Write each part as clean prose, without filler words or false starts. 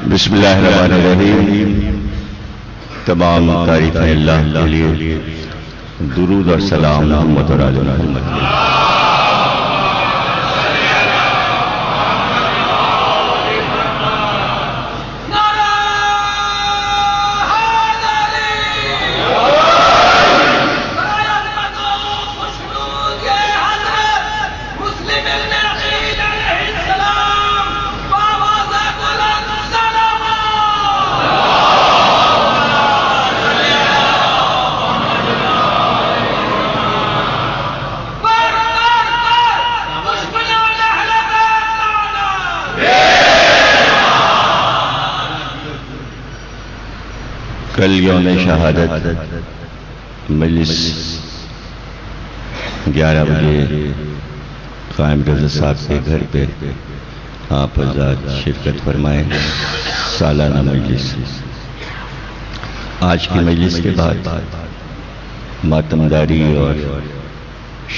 بسم اللہ الرحمن الرحیم. تمام تعریفیں اللہ کے لیے، درود اور سلام محمد اور آل محمد. کل یوم شہادت مجلس 11 بجے قائم رضا صاحب کے گھر پہ آپ حضرات شرکت فرمائیں. سالانہ مجلس. آج کی مجلس کے بعد ماتمداری اور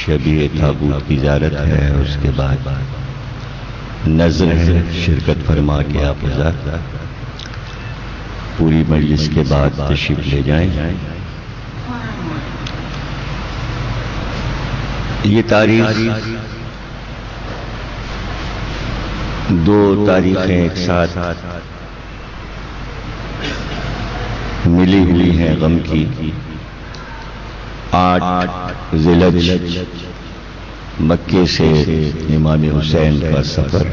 شبیہ تابوت کی زیارت ہے، اور اس کے بعد نظر ہے. شرکت فرما کے آپ حضرات پوری مجلس کے بعد تشریف لے جائیں. یہ تاریخ، دو تاریخیں ایک ساتھ ملی ہوئی ہیں غم کی. 8 ذی الحجہ مکے سے امام حسین کا سفر،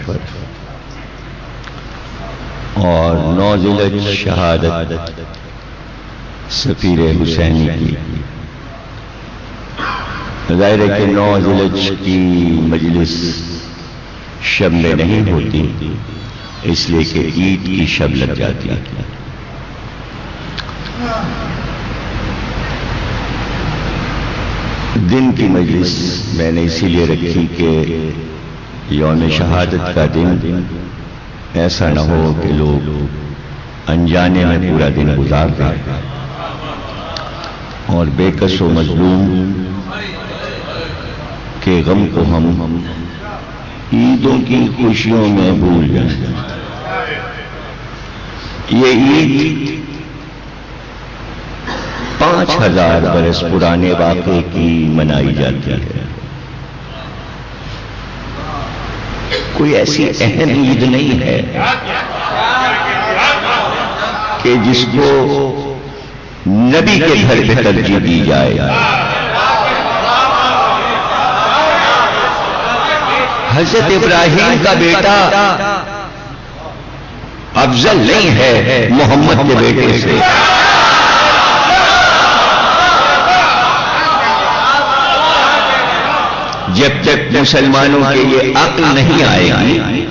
اور 9 ذی الحجہ شہادت سفیر حسینی کی. ظاہر ہے کہ 9 ذی الحجہ کی مجلس شب میں نہیں ہوتی، اس لیے کہ عید کی شب لگ جاتی ہے. دن کی مجلس میں نے اسی لیے رکھی کہ یوم شہادت کا دن ایسا نہ ہو کہ لوگ انجانے میں پورا دن گزار دیں، اور بے کس و مظلوم کے غم کو ہم عیدوں کی خوشیوں میں بھول جائیں. یہ عید 5000 برس پرانے واقعے کی منائی جاتی ہے. کوئی ایسی اہم عید نہیں ہے کہ جس کو نبی کے گھر پہ ترجیح دی جائے. حضرت ابراہیم کا بیٹا افضل نہیں ہے محمد کے بیٹے سے. جب تک مسلمانوں کے یہ عقل نہیں آئے گی،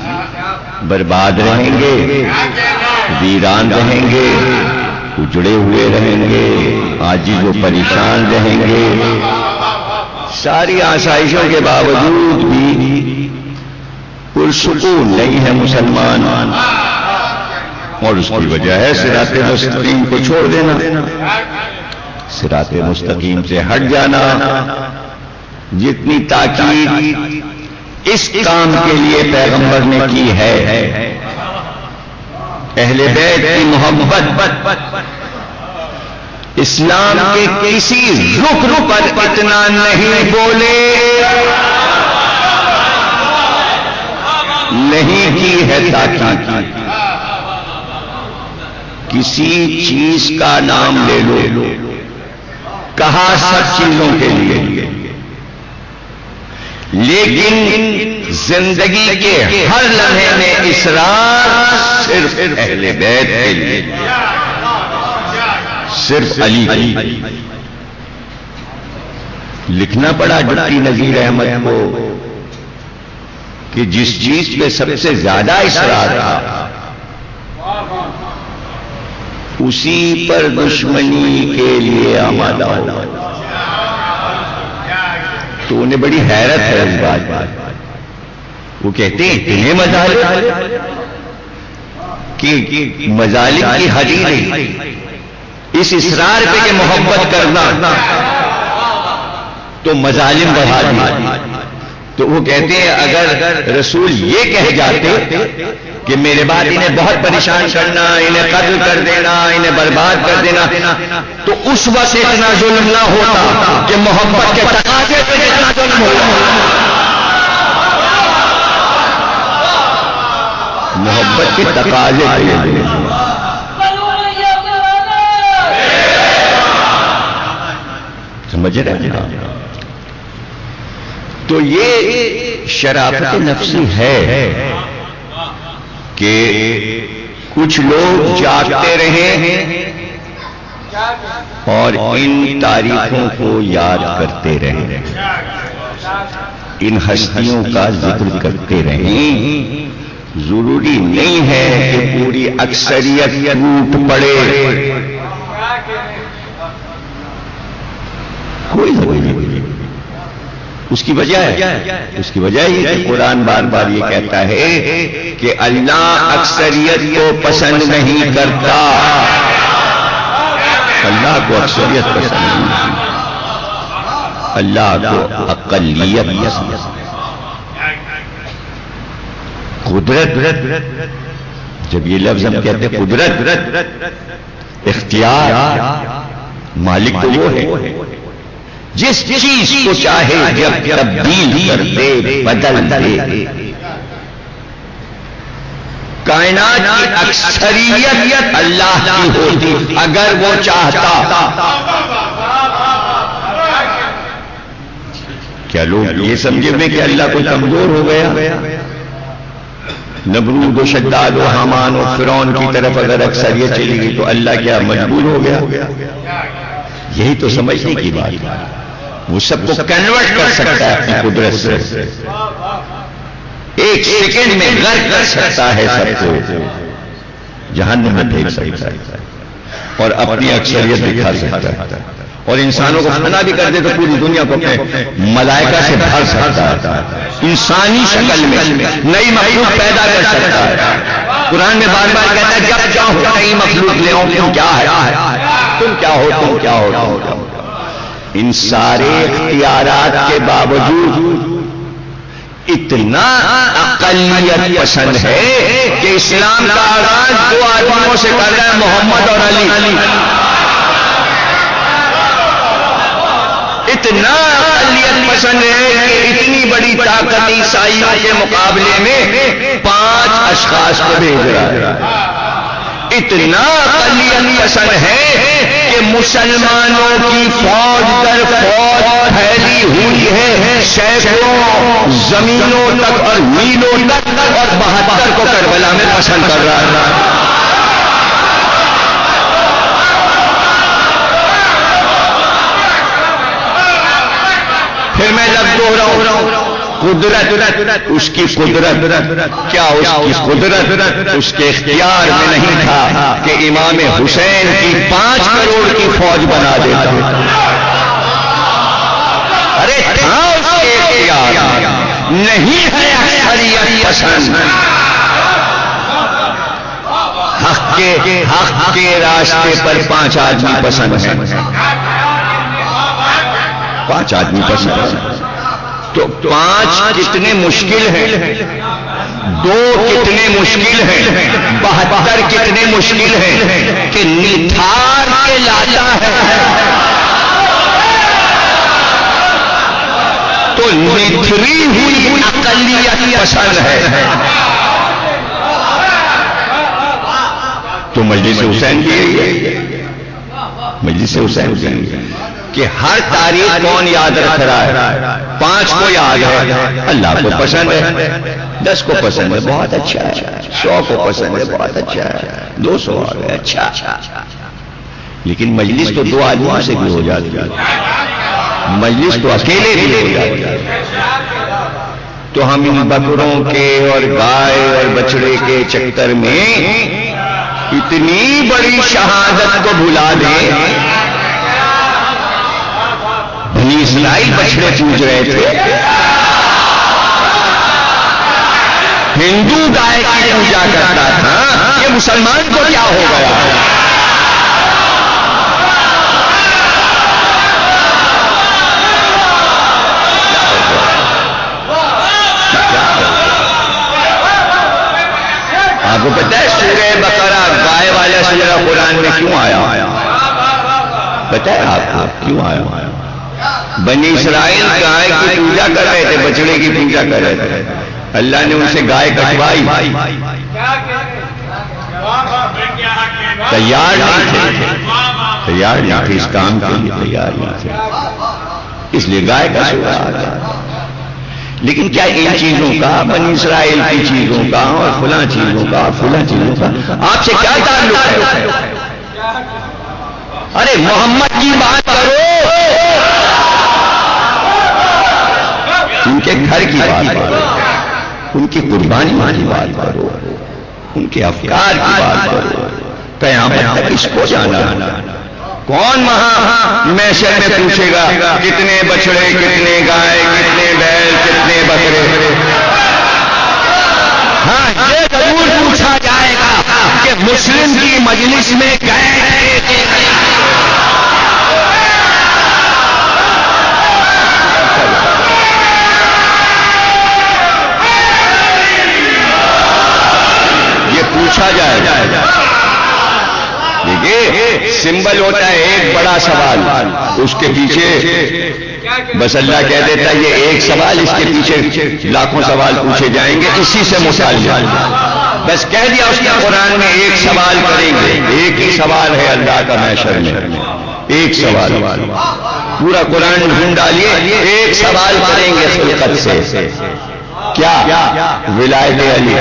برباد رہیں گے، ویران رہیں گے، اجڑے ہوئے رہیں گے، عاجز و پریشان رہیں گے. ساری آسائشوں کے باوجود بھی پرسکون نہیں ہے مسلمان، اور اس کی وجہ ہے صراط مستقیم کو چھوڑ دینا، صراط مستقیم سے ہٹ جانا. جتنی تاکید اس کام کے لیے پیغمبر نے کی ہے، اہل بیت کی محبت اسلام کے کسی رکن پر اتنا نہیں بولے، نہیں کی ہے تاکید. کسی چیز کا نام لے لو، کہا سب چیزوں کے لیے، لیکن زندگی کے ہر لمحے میں اصرار صرف اہل بیت کے لیے، صرف علی. لکھنا پڑا ڈاکٹر نذیر احمد کو کہ جس چیز پہ سب سے زیادہ اصرار تھا اسی پر دشمنی کے لیے آمادہ ہو. تو انہیں بڑی حیرت ہے اس بات. وہ کہتے ہیں اتنے مظالم کہ مظالم کی حد ہی نہیں. اس اصرار پہ کہ محبت کرنا تو مظالم بڑھا دی. تو وہ کہتے ہیں اگر رسول یہ کہہ جاتے کہ میرے بعد انہیں بہت پریشان کرنا، انہیں قتل کر دینا، انہیں برباد کر دینا، تو اس وقت اتنا ظلم نہ ہوتا کہ محبت کے تقاضے پہ اتنا ظلم ہوگا۔ محبت کے تقاضے پہ سمجھ رہے ہیں؟ تو یہ شرافت نفسی ہے کہ کچھ لوگ جاگتے رہیں اور ان تاریخوں کو یاد کرتے رہیں، ان ہستیوں کا ذکر کرتے رہیں۔ ضروری نہیں ہے کہ پوری اکثریت ٹوٹ پڑے، کوئی ضروری نہیں۔ اس کی وجہ یہ کہ قرآن بار بار یہ کہتا ہے کہ اللہ اکثریت کو پسند نہیں کرتا، اللہ کو اکثریت پسند نہیں، اللہ کو اقلیت پسند۔ قدرت، جب یہ لفظ ہم کہتے ہیں قدرت، اختیار، مالک تو وہ ہے جس چیز کو چاہے جب تبدیل کر دے، بدل دے۔ کائنات کی اکثریت اللہ کی ہوتی اگر وہ چاہتا۔ کیا لوگ یہ سمجھے میں کہ اللہ کو کمزور ہو گیا؟ نمرود و شداد و حامان و فرعون کی طرف اگر اکثریت چلی گئی تو اللہ کیا مجبور ہو گیا؟ یہی تو سمجھنے کی بات ہے۔ وہ سب کو کنورٹ کر سکتا ہے اپنی قدرت سے، ایک سیکنڈ میں غرق کر سکتا ہے سب کو، جہنم میں پھینک سکتا ہے اور اپنی اکثریت دکھا سکتا ہے، اور انسانوں کو فنا بھی کر دے تو پوری دنیا کو اپنے ملائکہ سے بھر سکتا ہے، انسانی شکل میں نئی مخلوق پیدا کر سکتا ہے۔ قرآن میں بار بار کہتا ہے جب چاہو نئی مخلوق لے آؤ، تم کیا ہے، تم کیا ہو، تم کیا ہو۔ ان سارے اختیارات کے باوجود اتنا اقلیت پسند ہے کہ اسلام کا آغاز دو آدمیوں سے کر رہا ہے، محمد اور علی۔ اتنا اقلیت پسند ہے کہ اتنی بڑی طاقت عیسائیوں کے مقابلے میں 5 اشخاص کو بھیج رہا ہے۔ اتنا اقلیت پسند ہے کہ مسلمانوں کی فوج در فوج پھیلی ہوئی ہے سینکڑوں زمینوں تک اور میلوں تک، اور 72 کو کربلا میں پسند کر رہا ہے۔ پھر میں لفظ دوہراؤں، قدرت، اس کی قدرت کیا، اس کی قدرت اس کے اختیار میں نہیں تھا کہ امام حسین کی 5 کروڑ کی فوج بنا دیتا۔ ارے تھا اس کے اختیار، نہیں ہے اکثریت پسند۔ حق کے راستے پر 5 آدمی پسند ہیں، 5 آدمی پسند ہیں، تو 5 کتنے مشکل ہیں، 2 کتنے مشکل ہیں، 72 کتنے مشکل ہیں کہ نتھار کے لاتا ہے تو نتھری ہوئی اقلیت پسند ہے۔ تو مجلس حسین کی مجلس حسین کہ ہر تاریخ کون یاد رکھ رہا ہے؟ 5 کو یاد ہے، اللہ کو پسند ہے، 10 کو پسند ہے، بہت اچھا ہے، 100 کو پسند ہے، بہت اچھا ہے، 200 ہے، اچھا۔ لیکن مجلس تو 2 آدمیوں سے بھی ہو جاتی ہے، مجلس تو اکیلے بھی ہو جاتی ہے۔ تو ہم ان بکروں کے اور گائے اور بچڑے کے چکر میں اتنی بڑی شہادت کو بھلا دیں۔ بنی اسرائیل بچڑے پوج رہے تھے، ہندو گائے کی پوجا کرتا تھا، یہ مسلمان کو کیا ہو گیا؟ کو پتہ ہے سورہ بقرہ گائے والا سورہ قرآن میں کیوں آیا؟ پتہ ہے آپ کو کیوں آیا؟ بنی اسرائیل گائے کی پوجا کر رہے تھے، بچڑے کی پوجا کر رہے تھے، اللہ نے ان سے گائے کٹوائی، تیار نہیں تھے اس کام کے لیے، تیار نہیں تھے، اس لیے گائے کا سورہ آ گیا۔ لیکن کیا ان چیزوں کا، بنی اسرائیل کی چیزوں کا اور فلاں چیزوں کا اور فلاں چیزوں کا آپ سے کیا تعلق ہے؟ ارے محمد کی بات کرو، ان کے گھر کی بات کرو، ان کی قربانی کی بات کرو، ان کے افکار کی بات کرو، قیامت تک اس کو جانا۔ کون وہاں محشر میں پوچھے گا کتنے بچڑے، کتنے گائے، کتنے بیل، کتنے بکرے؟ ہاں یہ ضرور پوچھا جائے گا کہ مسلم کی مجلس میں گئے تھے۔ یہ پوچھا جائے گا۔ دیکھیے سمبل ہوتا ہے ایک بڑا سوال، اس کے پیچھے بس اللہ کہہ دیتا ہے یہ ایک سوال، اس کے پیچھے لاکھوں سوال پوچھے جائیں گے اسی سے متعلق۔ بس کہہ دیا اس نے قرآن میں ایک سوال کریں گے، ایک ہی سوال ہے اللہ کا محشر میں، ایک سوال، پورا قرآن ڈھونڈ ڈالیے، ایک سوال کریں گے خلقت سے، کیا؟ ولایت علی۔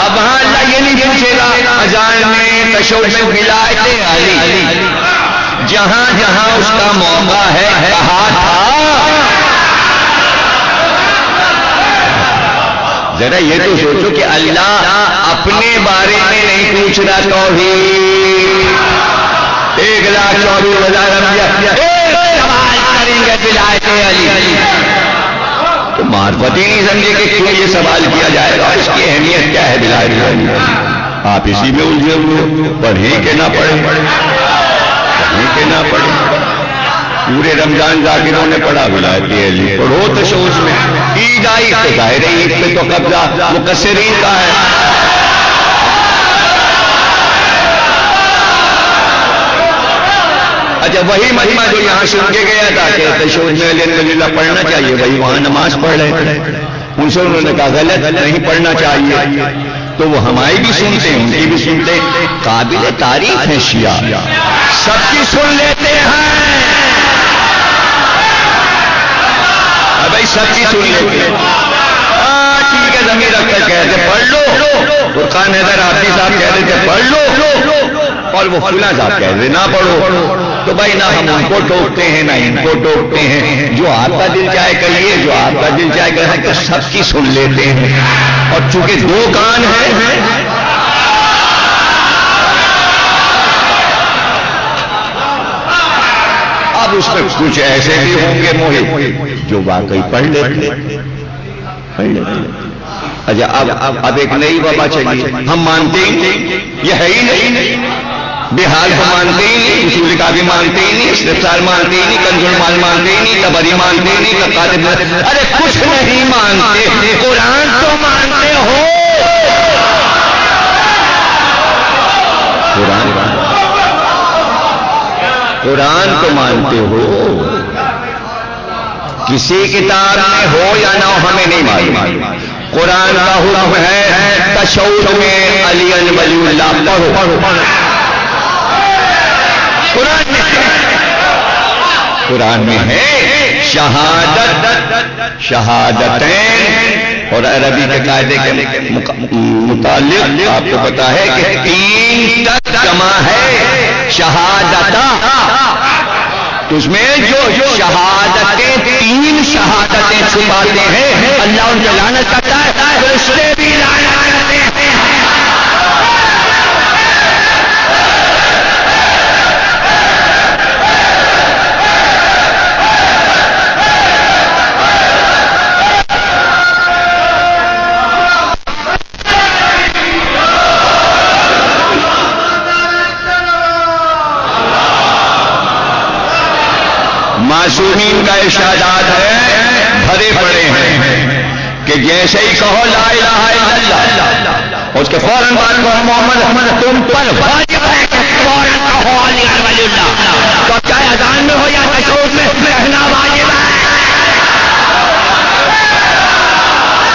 اب وہاں اللہ یہ نہیں پوچھے گا اذان میں تشہد میں ولایت علی، جہاں جہاں اس کا موقع ہے کہا تھا۔ ذرا یہ تو سوچو کہ اللہ اپنے بارے میں نہیں پوچھ رہا، توحید 1,24,000 انبیاء ایک سوال کریں گے ولایت علی، تو معرفت ہی نہیں سمجھے کہ کیوں یہ سوال کیا جائے گا، اس کی اہمیت کیا ہے ولایت علی؟ آپ اسی میں الجھے ہوئے، پڑھیں کہ نہ پڑھیں، پڑھیں کہ نہ پڑھیں۔ پورے رمضان ذاکروں نے پڑھا ولایت علی، پڑھو تشہد میں، عید آئی تو ظاہر عید پہ تو قبضہ مقصرین کا ہے۔ اچھا وہی مجمع جو یہاں سن کے گیا تھا کہ تشہد میں الحمدللہ پڑھنا چاہیے، وہی وہاں نماز پڑھ رہے تھے، ان سے انہوں نے کہا غلط، نہیں پڑھنا چاہیے، تو وہ ہماری بھی سنتے ہیں، ان کی بھی سنتے، قابل تعریف ہیں شیعہ، سب کی سن لیتے ہیں، بھائی سب کی سن لیتے ہیں، ٹھیک ہے ضمیر رکھ کر کہتے پڑھ لو، فرقان حیدر عابدی صاحب کہہ رہے تھے پڑھ لو، اور وہ فلاں صاحب کہہ رہے نہ پڑھو، تو بھائی نہ ہم ان کو ٹوکتے ہیں نہ ان کو ٹوکتے ہیں، جو آپ کا دل چاہے کہیے، جو آپ کا دل چاہے کہے، تو سب کی سن لیتے ہیں، اور چونکہ دو کان ہیں، اب اس میں کچھ ایسے بھی ہوں گے موہے جو واقعی پڑھ لیتے ہیں۔ اچھا اب ایک نئی وبا چلیے، ہم مانتے ہیں یہ ہے ہی نہیں، بحال کو مانتے ہی نہیں، اصول کا بھی مانتے ہی نہیں، استفسار مانتے ہی نہیں، کنز المال مانتے ہی نہیں، تبری مانتے ہی نہیں، تقاطب، ارے کچھ نہیں مانتے، قرآن تو مانتے ہو، قرآن تو مانتے ہو، کسی کتاب میں ہو یا نہ ہو ہمیں نہیں معلوم، قرآن کا حکم ہے تشہد میں علی ولی اللہ پڑھو، قرآن میں ہے شہادتین، اور عربی کے قاعدے کے متعلق آپ کو پتا ہے کہ 3 تک جمع ہے شہادتہ، تو اس میں جو شہادتیں 3 شہادتیں چھپاتے ہیں اللہ ان سے لعنت کرتا ہے، تو اس سے بھی لعنت کرتے ہیں۔ معصومین کا ارشادات ہے، بھرے پڑے ہیں کہ جیسے ہی کہو لا الہ الا اللہ اس کے فوراً بعد کہو محمد تم پر واجب ہے کہ فوراً کہو علی ولی اللہ، تو چاہے اذان میں ہو یا تشہد میں کہنا واجب ہے،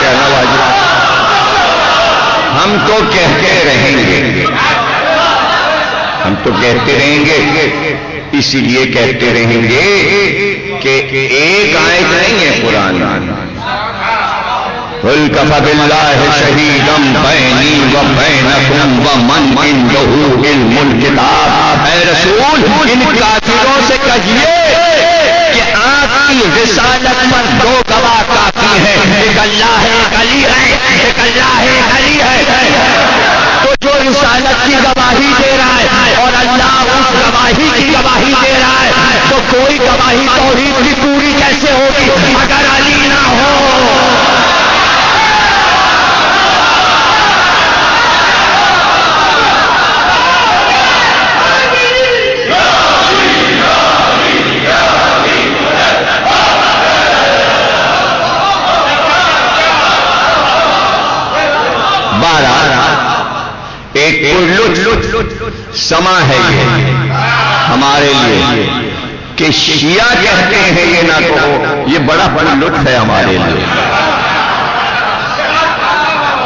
کہنا واجب ہے۔ ہم تو کہتے رہیں گے، ہم تو کہتے رہیں گے، اسی لیے کہتے رہیں گے کہ ایک آیت نہیں ہے قرآن، قل کفی باللہ شہیدا بینی و بینکم ومن عندہ علم الکتاب، اے رسول ان کافروں سے کہیے کہ آپ کی رسالت پر دو گواہ کافی ہیں، ایک اللہ ہے ایک علی ہے، ایک اللہ ہے ایک علی ہے، تو جو رسالت کی گواہی دے رہا ہے اور اللہ اس گواہی کی گواہی دے رہا ہے، تو کوئی گواہی توحید کی پوری کیسے ہوگی اگر علی نہ ہو؟ ایک لطف سما ہے یہ ہمارے لیے کہ شیعہ کہتے ہیں یہ نہ کہو، یہ بڑا لطف ہے ہمارے لیے،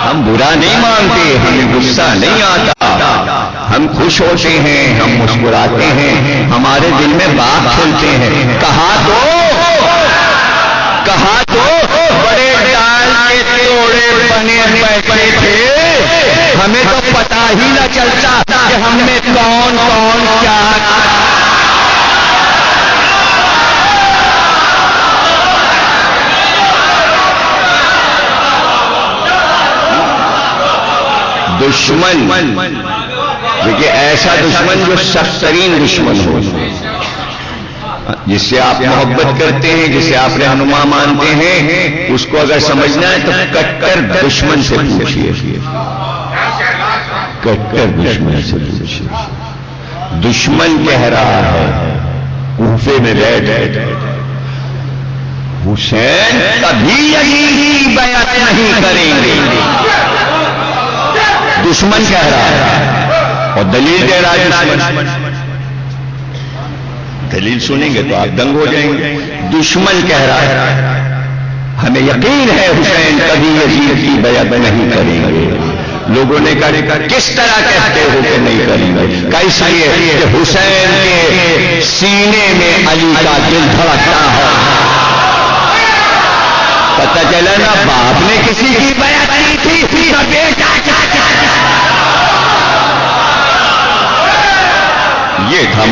ہم برا نہیں مانتے، ہمیں غصہ نہیں آتا، ہم خوش ہوتے ہیں، ہم مسکراتے ہیں، ہمارے دل میں باغ کھلتے ہیں۔ کہا تو بڑے ڈال کے توڑے بنے بیٹھے تھے، ہمیں تو پتہ ہی نہ چلتا کہ ہم نے کون کیا دشمن، دیکھیے ایسا دشمن جو سخت ترین دشمن ہو، جس سے آپ محبت کرتے ہیں، جسے آپ رہنما مانتے ہیں، اس کو اگر سمجھنا ہے تو کٹر دشمن سے پوچھیے، کٹر دشمن سے پوچھیے۔ دشمن کہہ رہا ہے کوفے میں بیٹھ حسین کبھی یہی بیعت نہیں کریں گے، دشمن کہہ رہا ہے اور دلیل دے رہا ہے دشمن، دلیل سنیں گے تو آپ دنگ ہو جائیں گے۔ دشمن کہہ رہا ہے ہمیں یقین ہے حسین کبھی یزید کی بیعت نہیں کریں گے۔ لوگوں نے کہا کس طرح کہتے ہو کہ نہیں کریں گے؟ اس لیے کہ حسین کے سینے میں علی کا دل دھڑکتا ہے۔ پتہ چلا نا باپ نے کسی کی بیعت کی تھی، نہ بیٹا یہ تھا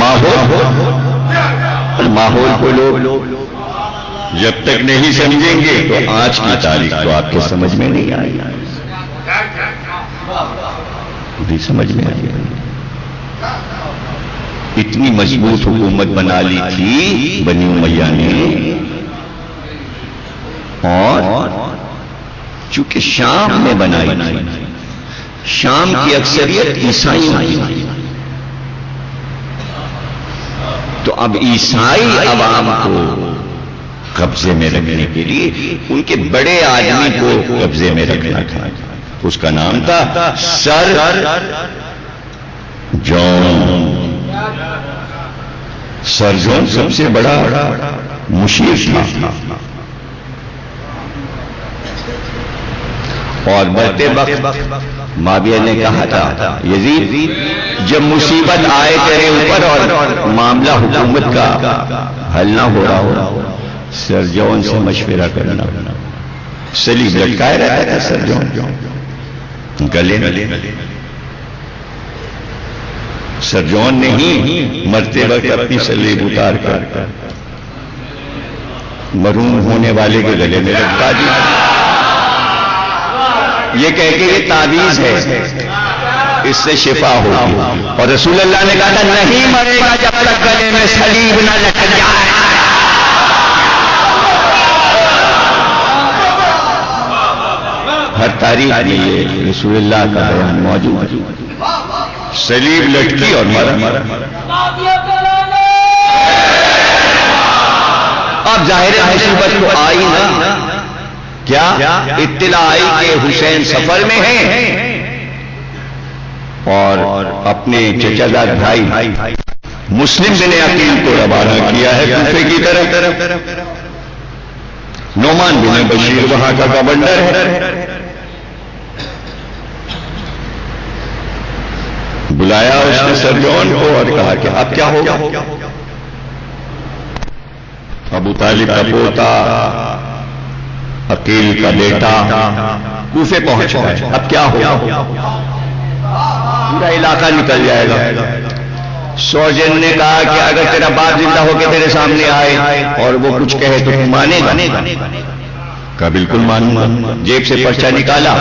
ماحول کو لوگ جب تک نہیں سمجھیں گے تو آج کی تاریخ تو آپ کے سمجھ میں نہیں آئی، سمجھ میں آئی۔ اتنی مضبوط حکومت بنا لی تھی بنی امیہ نے، اور چونکہ شام میں بنائی تھی، شام کی اکثریت عیسائیوں کی، تو اب عیسائی عوام کو قبضے میں رکھنے کے لیے ان کے بڑے آدمی کو قبضے میں رکھنا تھا، اس کا نام تھا سر جون، سب سے بڑا مشیر تھا، اور بڑھتے وقت معاویہ نے کہا تھا یزید جب مصیبت آئے تیرے اوپر اور معاملہ حکومت کا حل نہ ہو رہا ہو، سر جون سے مشورہ کرنا۔ سلیب لٹکائے رہتا تھا سر جون گلے میں، سر جون نے ہی مرتے وقت اپنی سلیب اتار کر مرحوم ہونے والے کے گلے میں لٹکا دی، یہ کہہ کے یہ تعویذ ہے، اس سے شفا ہوگی، اور رسول اللہ نے کہا تھا نہیں مرے گا جب تک گلے میں سلیب نہ لٹک جائے۔ ہر تاریخ میں یہ رسول اللہ کا بیان موجود ہے، سلیب لٹکی اور مرا۔ اب ظاہر مصیبت تو آئی نا، کیا اطلاع آئی کہ حسین سفر میں ہیں اور اپنے چچا زاد بھائی مسلم بن عقیل کو روانہ کیا ہے کوفے کی طرف۔ نعمان بن بشیر وہاں کا گورنر ہے، بلایا اس نے سرجون کو اور کہا کہ اب کیا ہوگا؟ ابو طالب کا پوتا، عقیل کا بیٹا کوفے پہنچ گئے، اب کیا ہوگا؟ پورا علاقہ نکل جائے گا۔ سوجن نے کہا کہ اگر تیرا باپ زندہ ہو کے تیرے سامنے آئے اور وہ کچھ کہے تو تم مانے گا؟ کہا بالکل مانوں گا۔ جیب سے پرچہ نکالا،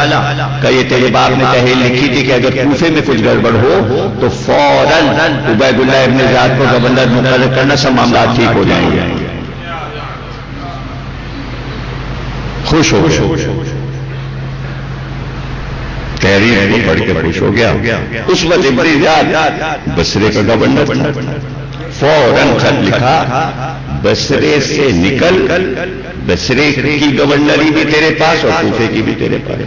کہ یہ تیرے باپ نے تحریر لکھی تھی کہ اگر کوفے میں کچھ گڑبڑ ہو تو فوراً عبید اللہ ابن زیاد کو گورنر مقرر کرنا، سب معاملات ٹھیک ہو جائیں گے۔ خوش ہو تحریر کو پڑھ کے خوش ہو گیا۔ اس وقت ابن زیاد بصرے کا گورنر تھا، فوراً خط لکھا بصرے سے نکل، بصرے کی گورنری بھی تیرے پاس اور کوفے کی بھی تیرے پاس۔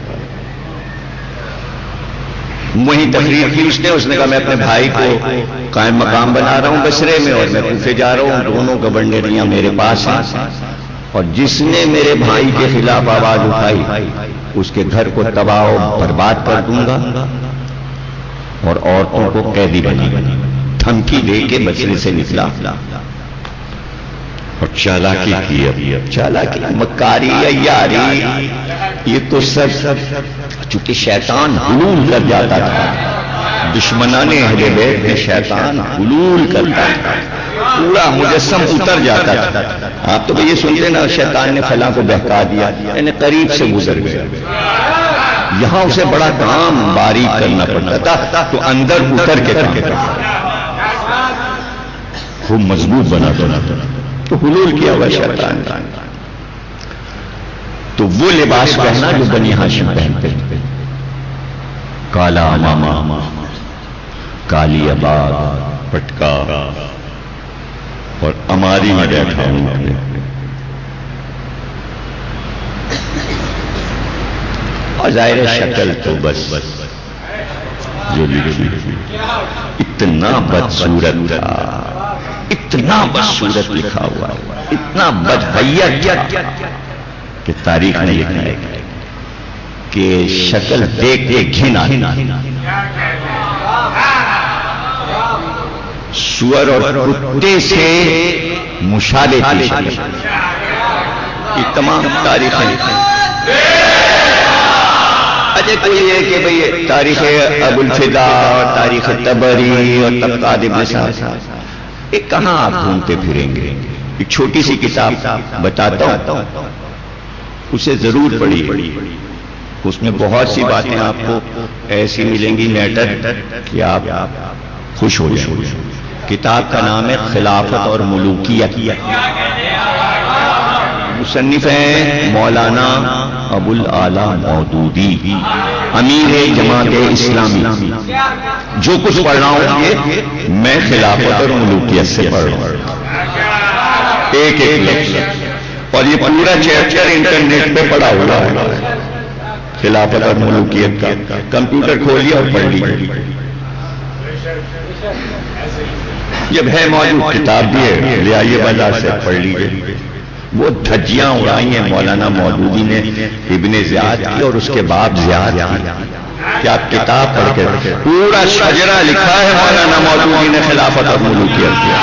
وہی تقریر کی اس نے کہا میں اپنے بھائی کو قائم مقام بنا رہا ہوں بصرے میں اور میں کوفے جا رہا ہوں، دونوں گورنریاں میرے پاس ہیں، اور جس نے میرے بھائی کے خلاف آواز اٹھائی اس کے گھر کو تباہ و برباد کر دوں گا اور عورتوں کو قیدی بنا دوں گا۔ دھمکی دے کے بصرے سے نکلا اور چالاکی کی، اب چالاکی مکاری عیاری، یہ تو سب چونکہ شیطان حلول کر جاتا تھا، دشمنان اہل بیت میں شیطان حلول کرتا تھا، پورا مجسم اتر جاتا تھا۔ آپ تو یہ سنتے نا شیطان نے فلاں کو بہکا دیا، یعنی قریب سے گزر گیا، یہاں اسے بڑا کام باریک کرنا پڑتا تھا تو اندر اتر کے خوب مضبوط بنا تو حلول کیا ہوا شیطان۔ تو وہ لباس پہنا جو بنی ہاشم پہنتے تھے، کالا امامہ، کالی اباگ، پٹکا اور اماری میں بیٹھا ہوں۔ اور ظاہر شکل تو بس جو لکھی اتنا بدصورت تھا، اتنا بدصورت لکھا ہوا، اتنا بدحیت کہ تاریخ نے لکھا ہے کہ شکل دیکھ کے گھن آئی، سور اور کتے سے مشابہ تھی شکل۔ یہ تمام تاریخیں اچھا کوئی یہ کہ بھئی تاریخ ابو الفدا اور تاریخ طبری اور طبقات ابن سعد، ایک کہاں آپ گھومتے پھریں گے؟ ایک چھوٹی سی کتاب بتاتا ہوں، اسے ضرور پڑھیے، اس میں بہت سی باتیں آپ کو ایسی ملیں گی میٹر کہ آپ خوش ہو جائیں گے۔ کتاب کا نام ہے خلافت اور ملوکیت، مصنف ہیں مولانا ابو الاعلی مودودی، امیر جماعت اسلامی۔ جو کچھ پڑھ رہا ہوں یہ میں خلافت اور ملوکیت سے پڑھ رہا ہوں، ایک ایک لفظ، اور یہ پورا چیپٹر انٹرنیٹ پہ پڑا ہوا ہے خلافت اور ملوکیت کا، کمپیوٹر کھولیے اور پڑھ لیجیے، جب ہے موجود کتاب بھی ہے، لے آئیے بازار سے پڑھ لیجیے۔ وہ دھجیاں اڑائی ہیں مولانا مودودی نے ابن زیاد کی اور اس کے باپ زیاد کی، کیا کتاب پڑھ کے پورا شجرہ لکھا ہے مولانا مودودی نے خلافت اور ملوکیت کیا،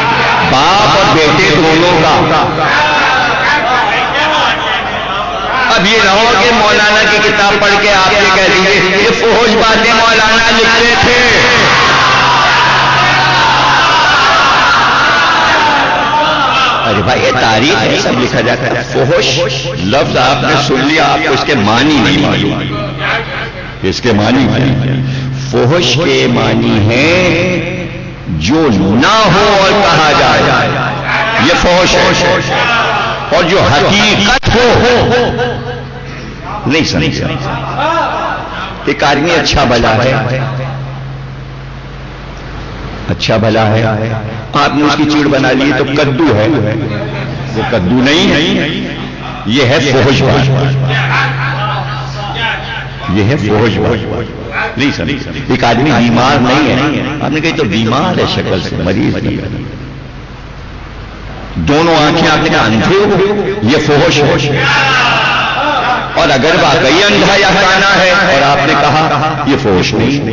باپ اور بیٹے دونوں کا۔ اب یہ نہ ہو کہ مولانا کی کتاب پڑھ کے آپ یہ کہہ دیجیے یہ فحش باتیں مولانا لکھتے تھے۔ ارے بھائی یہ تاریخ ہے، سب لکھا جاتا ہے۔ فحش لفظ آپ نے سن لیا، آپ کو اس کے معنی نہیں معلوم، اس کے معنی نہیں۔ فحش کے معنی ہے جو نہ ہو اور کہا جائے، یہ فحش ہے، اور جو حقیقت ہو نہیں سمجھا۔ ایک آدمی اچھا بھلا ہے، اچھا بھلا ہے، آپ نے اس کی چیڑ بنا لی تو کدو ہے، وہ کدو نہیں ہے، یہ ہے فحش بات، یہ ہے فحش بات۔ نہیں سمجھ، ایک آدمی بیمار نہیں ہے، آپ نے کہی تو بیمار ہے شکل سے، مریض نہیں ہے، دونوں آنکھیں آپ نے کہا اندھے ہو، یہ فحش ہے۔ اور اگر واقعی اندھا یا کانا ہے اور آپ نے کہا یہ فحش نہیں،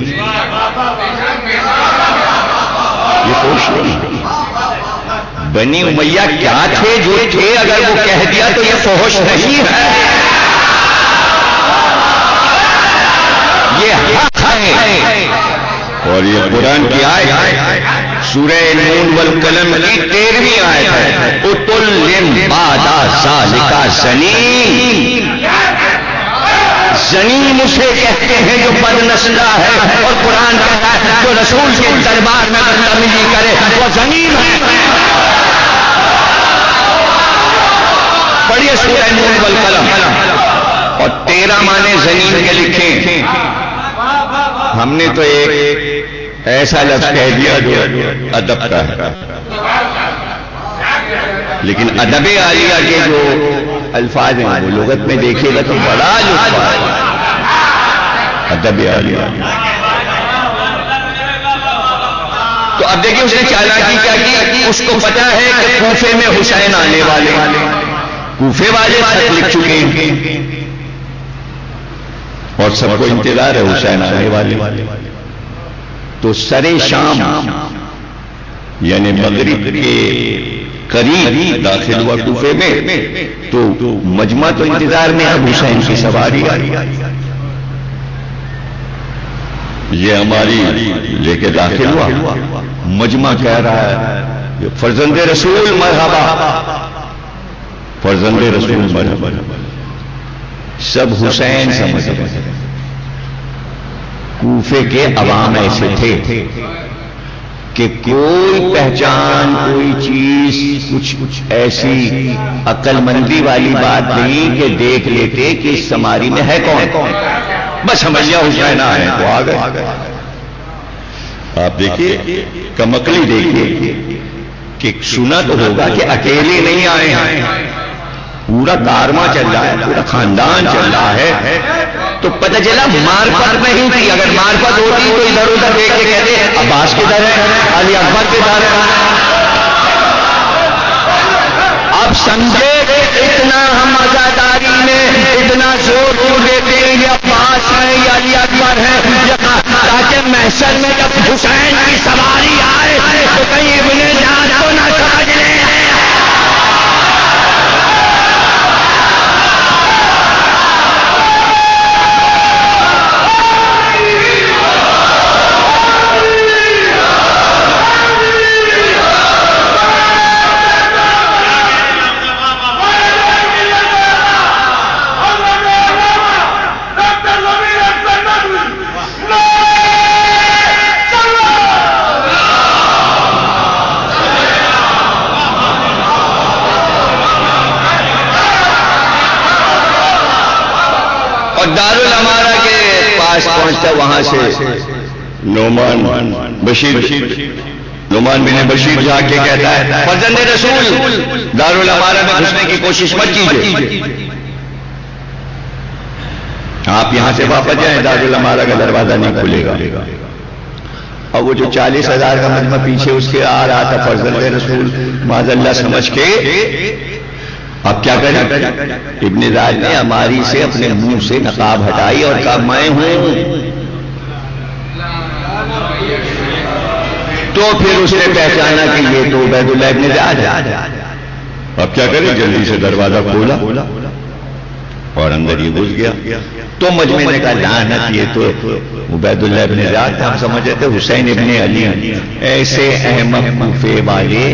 یہ فحش نہیں۔ بنی امیہ کیا تھے جو تھے، اگر وہ کہہ دیا تو یہ فحش نہیں ہے، یہ حق ہے۔ اور یہ قرآن کی آیت سورہ نون والقلم کی 13ویں آیت ہے، اتل بعد ذالک زنیم، زنیم اسے کہتے ہیں جو بد نسلہ ہے، اور قرآن کہتا ہے جو رسول کے دربار میں بدتمیزی کرے وہ زنیم ہے۔ پڑھیے سورہ نون والقلم، اور 13 معنی زنیم کے لکھیں۔ ہم نے تو ایک ایسا لفظ کہہ دیا جو ادب کا ہے، لیکن ادب عالیہ کے جو الفاظ ہیں وہ لغت میں دیکھیے گا تو بڑا لطف ہے۔ ادب عالیہ، تو اب دیکھیے اس نے چالاکی کیا کی، اس کو پتا ہے کہ کوفے میں حسین آنے والے، کوفے والے خط لکھ چکے ہیں اور سب کو انتظار ہے حسین آنے والے، تو سرے شام یعنی مغرب کے قریب داخل ہوا کوفے میں، تو مجمع تو انتظار میں اب حسین کی سواری آئی، یہ ہماری لے کے داخل ہوا، مجمع کہہ رہا ہے فرزند رسول مرحبا، فرزند رسول مرحبا، سب حسین سمجھ رہے۔ کوفے کے عوام ایسے تھے کہ کوئی پہچان، کوئی چیز، کچھ ایسی عقل مندی والی بات نہیں کہ دیکھ لیتے کہ اس سماری میں ہے کون، بس سمجھیا حسین آئے تو آ گئے۔ آپ دیکھیے کمکلی، دیکھیے کہ سنا تو ہوگا کہ اکیلے نہیں آئے ہیں، پورا کارواں چل رہا ہے، پورا خاندان چل رہا ہے، تو پتہ چلا معرفت نہیں تھی۔ اگر معرفت ہوتی تو ادھر ادھر دیکھ کے کہتے عباس کدھر ہے، علی اکبر کدھر ہے۔ اب سمجھے اتنا ہم عزاداری میں اتنا زور کیوں دیتے ہیں، یہ عباس ہے یا علی اکبر ہے، تاکہ محشر میں جب حسین کی سواری آئے تو کہیں ابن جان کو نہ سمجھ لیں۔ دارالامارہ کے پاس پہنچتا، وہاں سے نعمان بن بشیر جا کے کہتا ہے فرزند رسول دارالامارہ میں گھسنے کی کوشش مت کیجیے، آپ یہاں سے واپس جائیں، دارالامارہ کا دروازہ نہیں کھلے گا۔ اور وہ جو 40,000 کا مجمع پیچھے اس کے آ رہا تھا، فرزند رسول معاذ اللہ سمجھ کے اب کیا کریں، ابن زیاد نے ہماری سے اپنے منہ سے نقاب ہٹائی اور کہا میں ہوں، تو پھر اس نے پہچانا کہ یہ تو عبید اللہ ابن زیاد ہے۔ اب کیا کریں، جلدی سے دروازہ کھولا اور اندر ہی گھس گیا۔ تو مجمع نے کہا لعنت، یہ تو عبید اللہ ابن زیاد تھا، ہم سمجھے تھے حسین ابن علی۔ ایسے احمق کوفے والے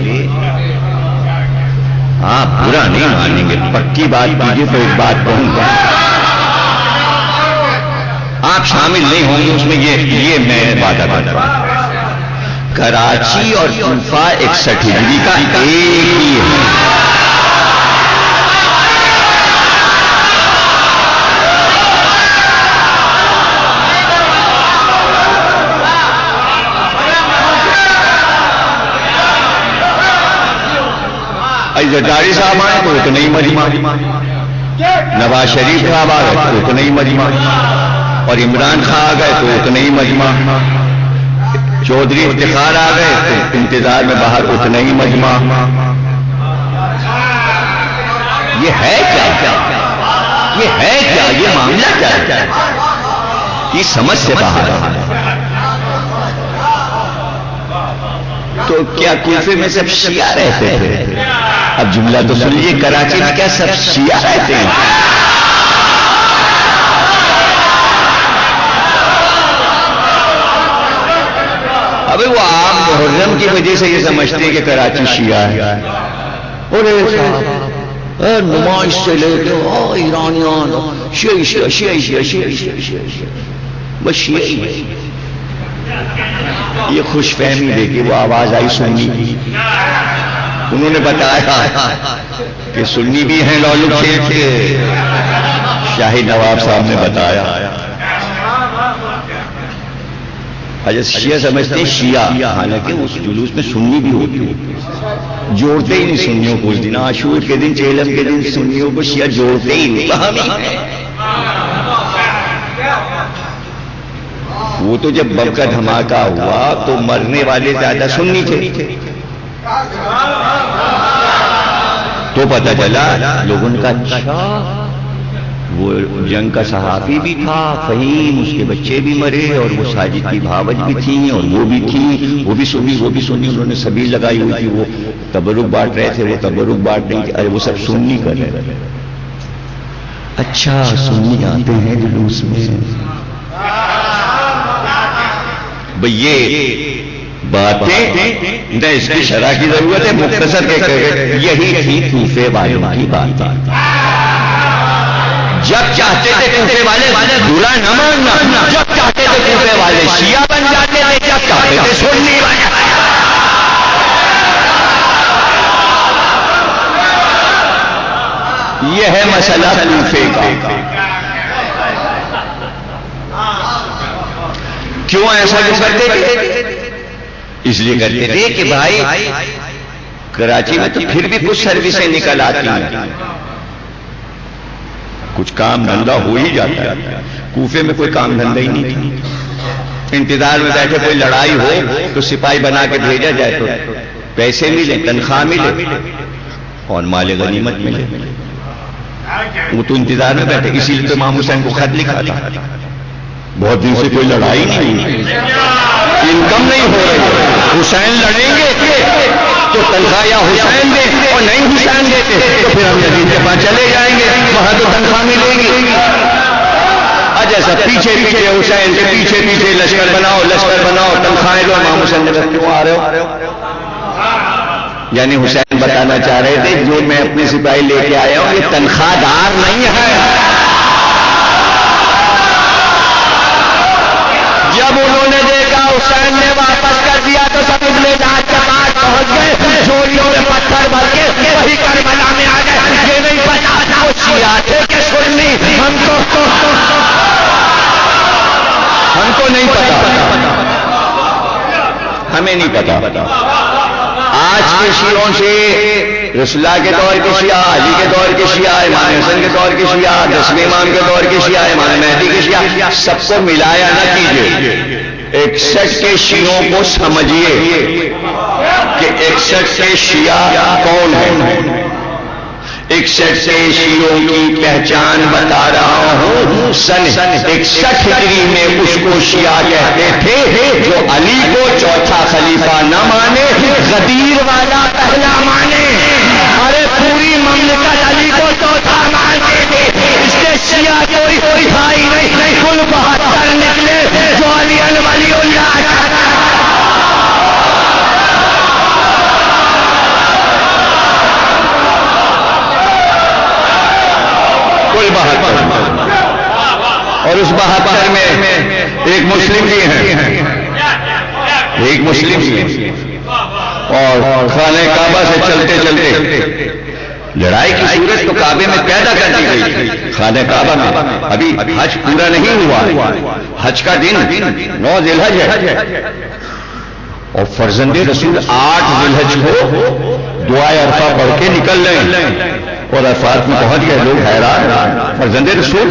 آپ برا نہیں مانیں گے، پکی بات کیجیے تو ایک بات کہوں گا، آپ شامل نہیں ہوں گے اس میں، یہ میں وعدہ کرتا ہوں۔ کراچی اور کوفہ 61 ہجری کا ایک ہی ہے۔ زرداری صاحب آئے تو اتنا ہی مجمع، نواز شریف صاحب آ گئے تو اتنا ہی مجمع، اور عمران خان آ گئے تو اتنا ہی مجمع، چودھری افتخار آ گئے تو انتظار میں باہر اتنا ہی مجمع۔ یہ ہے کیا؟ یہ ہے کیا؟ یہ معاملہ کیا ہے؟ یہ سمجھ سے باہر ہے۔ تو کیا کوفے میں سب شیعہ رہتے تھے؟ اب جملہ تو سنیے، کراچی میں کیا سب شیعہ رہتے ہیں؟ ابھی وہ عام محرم کی وجہ سے یہ سمجھتے ہیں کہ کراچی شیعہ ہے، اور نمائش سے لے کے ایرانیان شیعہ شیعہ شیعہ شیعہ شیعہ شیعہ شیعہ بس شیعہ ہی ہے۔ یہ خوش فہمی دے کے وہ آواز آئی سنی کی، انہوں نے بتایا کہ سنی بھی ہیں لولو کھیل کے، شاہی نواب صاحب نے بتایا۔ اجازت شیعہ سمجھتے ہیں شیعہ، حالانکہ اس جلوس میں سنی بھی ہوتی ہے، جوڑتے ہی نہیں سنیوں کو۔ اس دن عاشور کے دن، چہلم کے دن سنیوں کو شیعہ جوڑتے ہی نہیں۔ وہ تو جب بم کا دھماکہ ہوا تو مرنے والے زیادہ سنی تھے، تو پتہ چلا لوگوں کا اچھا وہ جنگ کا صحافی بھی تھا، فہیم، اس کے بچے بھی مرے، اور وہ ساجد کی بھاوج بھی تھیں، اور وہ بھی تھیں، وہ بھی سنی، انہوں نے سبیل لگائی ہوئی تھی، وہ تبرک بانٹ رہے تھے، وہ تبرک بانٹ نہیں تھے، ارے وہ سب سنی کر رہے تھے۔ اچھا سنی آتے ہیں جلوس میں، بھئی یہ باتیں نہ اس کی شرح کی ضرورت ہے، مختصر یہی تھی کوفے والوں کی بات۔ جب چاہتے تھے کوفے والے برا نہ ماننا، جب چاہتے تھے کوفے والے شیعہ بن جاتے تھے، جب چاہتے تھے سنی بن جاتے تھے۔ یہ ہے مسئلہ کوفے کا۔ کیوں ایسا کیوں کرتے تھے؟ اس لیے کرتے تھے کہ بھائی کراچی میں تو پھر بھی کچھ سروسیں نکل آتی ہیں، کچھ کام دھندا ہو ہی جاتا ہے۔ کوفے میں کوئی کام دھندا ہی نہیں تھی، انتظار میں بیٹھے کوئی لڑائی ہو تو سپاہی بنا کے بھیجا جائے تو پیسے ملے، تنخواہ ملے اور مال غنیمت ملے۔ وہ تو انتظار میں بیٹھے، اسی لیے تو امام حسین کو خط لکھا تھا، بہت دن سے کوئی لڑائی نہیں ہوئی، انکم نہیں ہو رہی، حسین لڑیں گے تو تنخواہ یا حسین دیں، اور نہیں حسین دیتے تو پھر ہم یزید کے پاس چلے جائیں گے، وہاں تو تنخواہ ملے گی۔ جیسا پیچھے پیچھے حسین کے پیچھے پیچھے لشکر بناؤ تنخواہیں دو، امام حسین نے کیوں آ رہے ہو؟ یعنی حسین بتانا چاہ رہے تھے جو میں اپنے سپاہی لے کے آیا ہوں یہ تنخواہ دار نہیں ہے۔ جب انہوں نے دیکھا حسین نے واپس کر دیا تو سب ابن جہاد کے پاس پہنچ گئے، جھولیوں میں پتھر بھر کے وہی کربلا میں آ گئے۔ یہ نہیں پتا وہ شیعہ تھے کہ سنی، ہم کو نہیں پتا، ہمیں نہیں پتا۔ آج کے شیعوں سے رسول اللہ کے دور کے شیعہ، علی کے دور کے شیعہ، امام حسن کے دور کے شیعہ، 10ویں امام کے دور کے شیعہ، امام مہدی کے شیعہ، سب کو ملایا نہ کیجیے۔ 61 کے شیعوں کو سمجھیے کہ 61 کے شیعہ کون ہیں۔ 61 سے شیعوں کی پہچان بتا رہا ہوں۔ سن 61 ہجری میں اس کو شیعہ کہتے تھے جو علی کو چوتھا خلیفہ نہ مانے، غدیر والا پہلا مانے۔ ارے پوری مملکت علی کو چوتھا مانتے تھے، اس کے شیعہ کوئی بھائی نہیں، کل 72 نکلے جو علی ولی اللہ۔ اور اس 72 میں ایک مسلم بھی ہیں، ایک مسلم بھی ہیں، اور خانہ کعبہ سے چلتے چلتے لڑائی کی صورت تو کعبے میں پیدا کر دی گئی، خانہ کعبہ میں۔ ابھی حج پورا نہیں ہوا، حج کا دن 9 ذی الحج ہے، اور فرزند رسول 8 ذی الحج کو دعائے عرفہ پڑھ کے نکل رہے ہیں اور عرفات میں پہنچ گئے. لوگ حیران فرزند رسول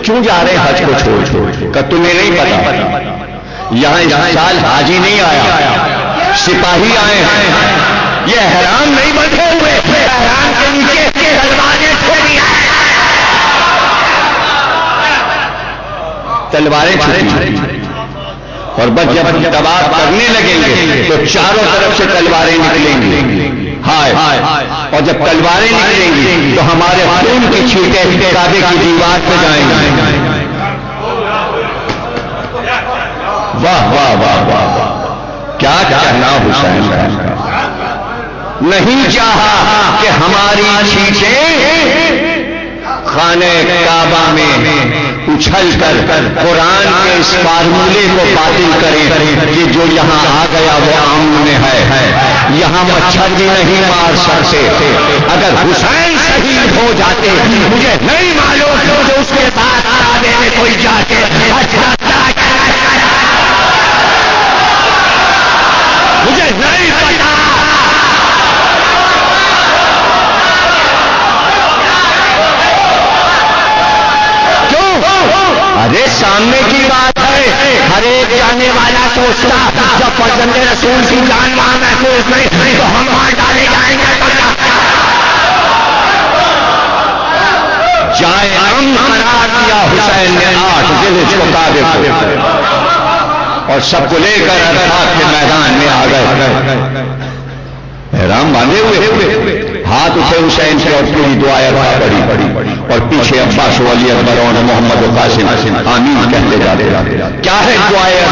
کیوں جا رہے ہیں حج کو چھوڑ کہ تمہیں نہیں پتا یہاں اس سال حاجی نہیں آیا, سپاہی آئے ہیں. یہ احرام نہیں بندھے ہوئے, احرام کے نیچے تلواریں چھوڑی ہیں, تلواریں چھوڑی. اور بس جب طواف کرنے لگیں گے تو چاروں طرف سے تلواریں نکلیں گی. ہائے اور جب تلواریں نکلیں گی تو ہمارے خون کے چھینٹے کعبے کی دیوار پہ جائیں گے. واہ واہ واہ واہ واہ, کیا کہنا حسین کا. نہیں چاہا کہ ہماری چھینٹیں خانہ کعبہ میں اچھل کر قرآن کے اس فارمولے کو باطل کریں کہ جو یہاں آ گیا وہ امن ہے, یہاں مچھر بھی نہیں مار سکتے. اگر حسین شہید ہو جاتے مجھے نہیں معلوم کہ اس کے ساتھ کعبے میں کوئی جا کے مجھے نہیں پتا. ارے سامنے کی بات ہے, ہر ایک جانے والا سوچتا جب فرزند رسول کی جان وہاں محفوظ نہیں تو ہم وہاں ڈالے جائیں گے. جائے امن قرار دیا حسین نے 8 ذی الحجہ کو اور سب کو لے کر عرفات کے میدان میں آ گئے. احرام باندھے ہوئے, ہاتھ اٹھے حسین سے اور پوری دعائیں پڑھی اور پیچھے عباس و علی اکبر اور محمد و قاسم آمین کہتے جاتے. کیا ہے دعائیں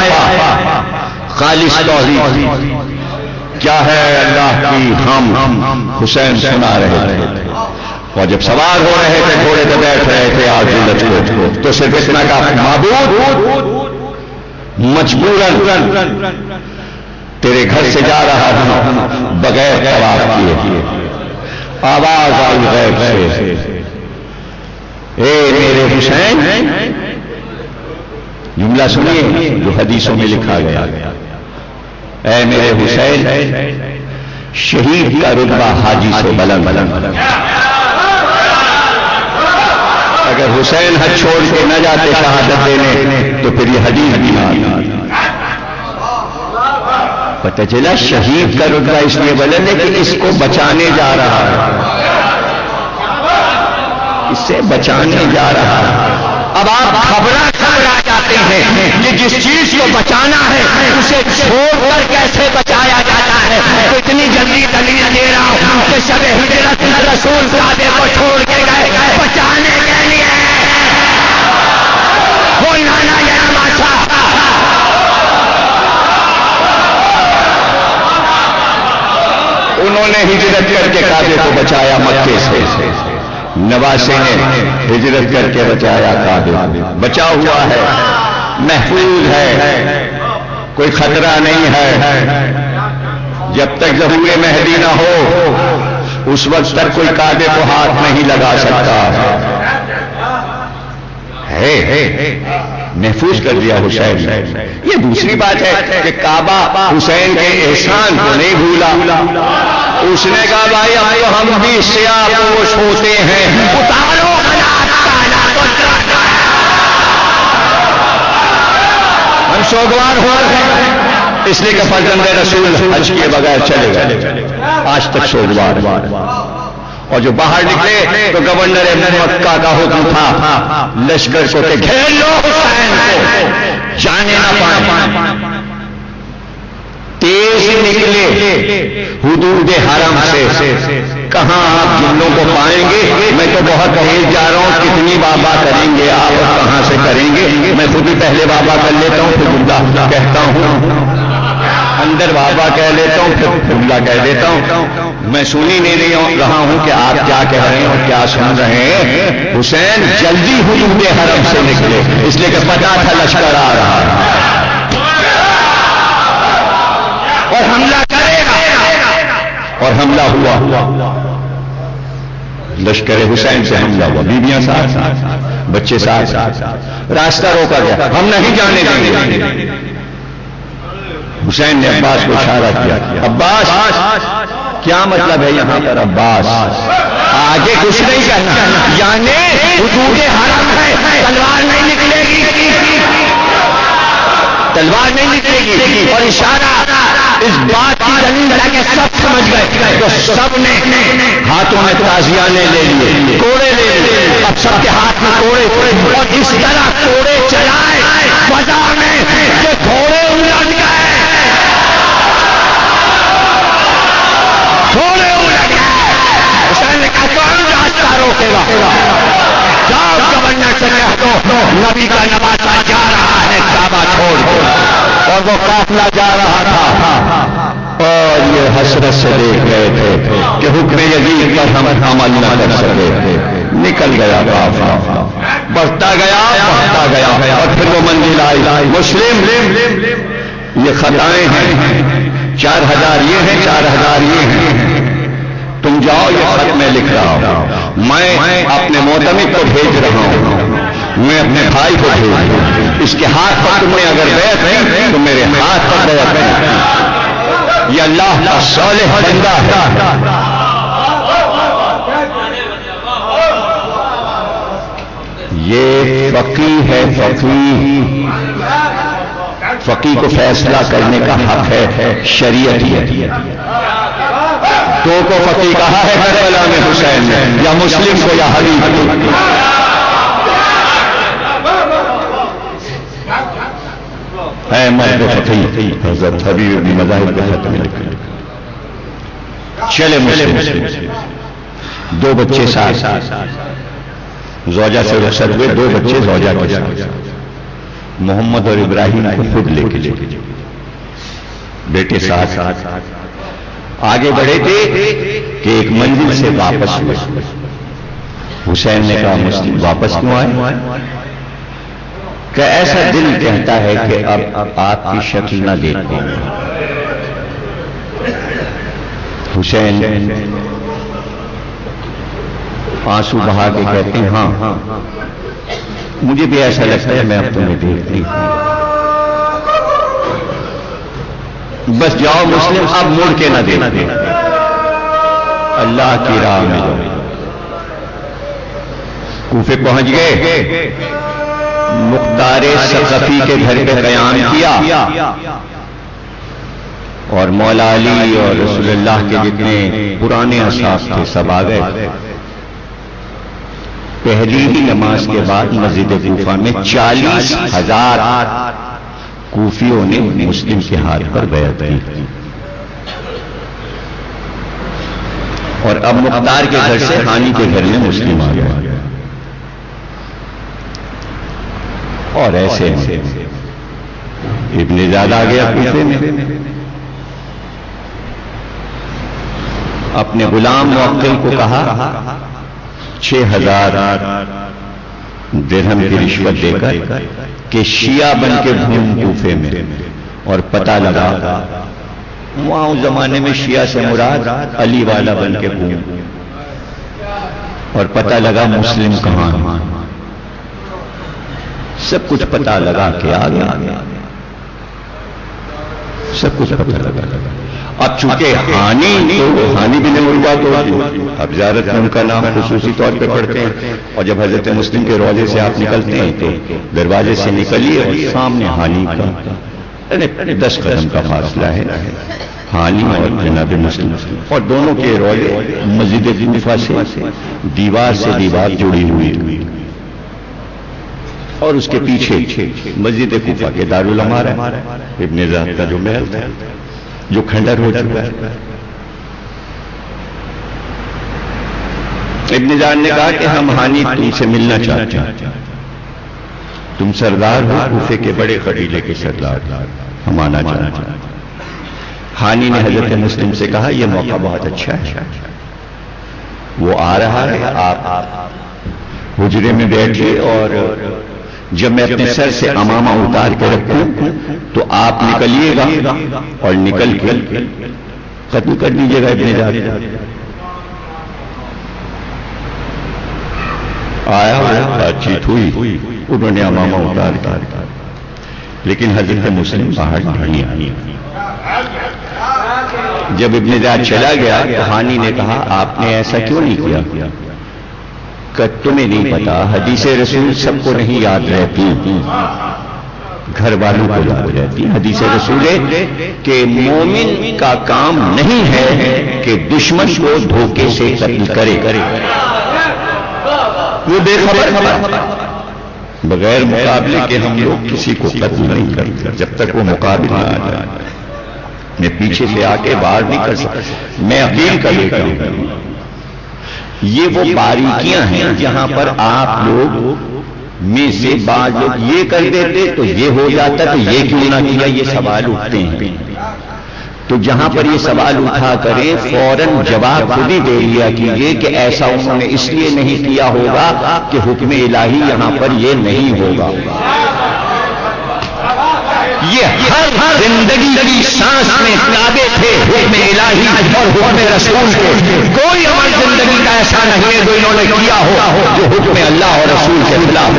خالص توحید, کیا ہے اللہ کی ہم حسین سنا رہے تھے. اور جب سوار ہو رہے تھے گھوڑے پہ بیٹھ رہے تھے آج کو تو صرف اتنا کا معبود مجبوراً تیرے گھر سے جا رہا ہوں بغیر طواف کیے. آواز آئی غیب سے, اے میرے حسین. جملہ سنیے جو حدیثوں میں لکھا گیا, اے میرے حسین شہید کا رتبہ حاجی سے بلند. اگر حسین حج چھوڑ کے نہ جاتے شہادت دینے تو پھر یہ حدیث بھی نہ پتہ چلا. شہید کا رتبہ اس لیے بلند ہے کہ اس کو بچانے جا رہا ہے, اس سے بچانے جا رہا ہے. اب آپ گھبرا جاتے ہیں کہ جس چیز کو بچانا ہے اسے چھوڑ کر کیسے بچایا جاتا ہے. تو اتنی جلدی دلیل دے رہا ہوں کہ شب ہجرت رسول کعبے کو چھوڑ کے گئے بچانے کے لیے. وہ نانا یما تھا, انہوں نے ہجرت کر کے کعبے کو بچایا مکے سے. نواسے نے ہجرت کر کے بچایا کعبے, بچا ہوا ہے, محفوظ ہے, کوئی خطرہ نہیں ہے. جب تک ظہور مہدی نہ ہو اس وقت تک کوئی کعبے کو ہاتھ نہیں لگا سکتا ہے. محفوظ کر دیا حسین. یہ دوسری بات ہے کہ کعبہ حسین کے احسان کو نہیں بھولا. اس نے کہا بھائی اب تو ہم بھی سیاہ پوش ہوتے ہیں, اتارو ہم سوگوار ہو رہے ہیں. اس لیے کہ فرزند رسول حج کیے بغیر چلے گئے, آج تک سوگوار. اور جو باہر نکلے تو گورنر مکہ کا حکم تھا لشکر کو کہ گھیر لو حسین کو, جانے نہ پائیں. تیز نکلے حدود حرم سے, کہاں آپ جملوں کو پائیں گے. میں تو بہت تیز جا رہا ہوں, کتنی بابا کریں گے آپ, کہاں سے کریں گے. میں خود ہی پہلے بابا کر لیتا ہوں پھر جملہ کہتا ہوں, اندر بابا کہہ لیتا ہوں پھر جملہ کہہ دیتا ہوں. میں سن ہی نہیں رہا ہوں کہ آپ کیا کہہ رہے ہیں اور کیا سن رہے ہیں. حسین جلدی حدود حرم سے نکلے اس لیے کہ پتا تھا لشکر آ رہا ہے اور حملہ کرے گا, اور حملہ ہوا. لشکر حسین سے حملہ ہوا, بیویاں ساتھ, بچے ساتھ. راستہ روکا گیا, ہم نہیں جانے دیں گے. حسین نے عباس کو اشارہ کیا, عباس کیا مطلب ہے یہاں پر عباس؟ آگے کچھ نہیں کرنا، یعنی حدود حرم ہے، تلوار نہیں نکلے گی، تلوار نہیں نکلے گی، اور اشارہ اس بات کی دلیل ہے کہ سب سمجھ گئے، تو سب نے ہاتھوں میں تازیانے لے لیے، کوڑے لے لیے، اب سب کے ہاتھ میں کوڑے، اور اس طرح کوڑے چلائے فضا میں کہ گھوڑے الٹ گئے، گھوڑے الٹ گئے۔ حسین نے کہا کون راستہ روکے گا؟ جاؤ گورنر سے کہہ دو نبی کا نواسا جا رہا ہے کعبہ چھوڑ دو، اور وہ قافلہ جا رہا تھا، اور یہ حسرت سے دیکھ رہے تھے کہ حکم یزید پر ہم عمل نہ کر سکے، نکل گیا قافلہ، بڑھتا گیا بڑھتا گیا، اور پھر وہ منزل آئی مسلم، یہ خطائیں ہیں، 4000 یہ ہیں، 4000 یہ ہیں، تم جاؤ، یہ خط میں لکھ رہا ہوں، میں اپنے معتمد کو بھیج رہا ہوں، میں اپنے بھائی کو بھیج رہا ہوں، اس کے ہاتھ پر تم نے اگر بیعت نہیں تو میرے ہاتھ پر بیعت نہیں، یہ اللہ کا صالح بندہ ہے۔ یہ فقیہ ہے، فقیہ، فقیہ کو فیصلہ کرنے کا حق ہے، شریعت ہے۔ دو کو فقیہ کہا ہے کربلا میں حسین نے، یا مسلم کو یا حبیب کو۔ اے مرد فقیہ، حضرت حبیب ابن مذاہب کے خط میں لکھا، چلے مسلم، دو بچے ساتھ، زوجہ سے رخصت ہوئے، دو بچے زوجہ کے ساتھ، محمد اور ابراہیم کو خود لے کے بیٹے ساتھ آگے بڑھے تھے کہ ایک منزل سے واپس ہوئے۔ حسین نے کہا مسلم واپس کیوں آئے؟ کہ ایسا دل کہتا ہے کہ اب آپ کی شکل نہ دیکھیں۔ حسین آنسو بہا کے کہتے ہیں ہاں مجھے بھی ایسا لگتا ہے میں اب تمہیں دیکھ نہیں ہوں، بس جاؤ مسلم، اب مڑ کے نہ دینا، اللہ کی راہ میں جاؤ۔ کوفے پہنچ گئے، مختار ثقفی کے گھر پہ قیام کیا، اور مولا علی اور رسول اللہ کے جتنے پرانے اصحاب تھے سب آ گئے۔ پہلی ہی نماز کے بعد مسجد کوفہ میں 40,000 کوفیوں نے مسلم کے ہاتھ پر بیعت کی، اور اب مختار کے گھر سے ہانی کے گھر میں مسلم آ گئے، اور ایسے ابن زیاد آ گیا کوفے میں، اپنے غلام موکل کو کہا 6,000 درہم کی رشوت دے کر کہ شیعہ بن کے گھوم کوفے میں، اور پتہ لگا وہاں اس زمانے میں شیعہ سے مراد علی والا بن کے گھوم، اور پتہ لگا مسلم کہاں ہے، سب کچھ پتہ لگا کے آ گیا، سب کچھ پتہ لگا۔ اب چونکہ ہانی بھی نہیں ہوا تو اب زیارت میں ان کا نام خصوصی طور پہ پڑھتے ہیں، اور جب حضرت مسلم کے روضے سے آپ نکلتے ہیں تو دروازے سے نکلیے اور سامنے ہانی کا 10 قدم کا فاصلہ ہے، ہانی اور جناب مسلم، اور دونوں کے روضے مسجد کوفہ سے دیوار سے دیوار جڑی ہوئی، اور اس کے پیچھے مسجد کوفہ کے دارالعمارہ ابن زیاد کا جو محل تھا جو کھنڈر ہو چکا ہے۔ ابن زیاد نے کہا کہ ہم ہانی تم سے ملنا چاہتے ہیں، تم سردار ہو کوفے کے بڑے قبیلے کے سردار، ہم آنا چاہتے ہیں۔ ہانی نے حضرت مسلم سے کہا یہ موقع بہت اچھا ہے، وہ آ رہا ہے، آپ حجرے میں بیٹھے، اور جب میں اپنے سر سے امامہ اتار کے رکھوں تو آپ نکلیے گا، اور نکل کے قتل کر دیجیے گا ابن زیاد۔ آیا بات چیت ہوئی، انہوں نے امامہ اتار دیا، لیکن حضرت مسلم باہر نہیں آئی۔ جب ابن زیاد چلا گیا تو ہانی نے کہا آپ نے ایسا کیوں نہیں کیا؟ کہ تمہیں نہیں پتا حدیث رسول سب کو نہیں یاد رہتی، گھر والوں کو یاد رہتی۔ حدیث رسول ہے کہ مومن کا کام نہیں ہے کہ دشمن کو دھوکے سے قتل کرے، وہ بے خبر بغیر مقابلے کے ہم لوگ کسی کو قتل نہیں کرتے جب تک وہ مقابلہ آ جائے۔ میں پیچھے سے آ کے باہر نہیں کر سکتا، میں اپیل کر لیتا ہوں۔ یہ وہ باریکیاں ہیں جہاں پر آپ لوگ میں سے بعض لوگ یہ کر دیتے تو یہ ہو جاتا تو یہ کیوں نہ کیا، یہ سوال اٹھتے ہیں۔ تو جہاں پر یہ سوال اٹھا کریں فوراً جواب خود ہی دے لیا کیجیے کہ ایسا انہوں نے اس لیے نہیں کیا ہوگا کہ حکم الہی یہاں پر یہ نہیں ہوگا۔ یہ ہر زندگی کی سانس میں تابع تھے حکم الہی اور حکم رسول کے، کوئی عمل زندگی کا ایسا نہیں ہے جو انہوں نے کیا ہو جو حکم اللہ اور رسول کے خلاف۔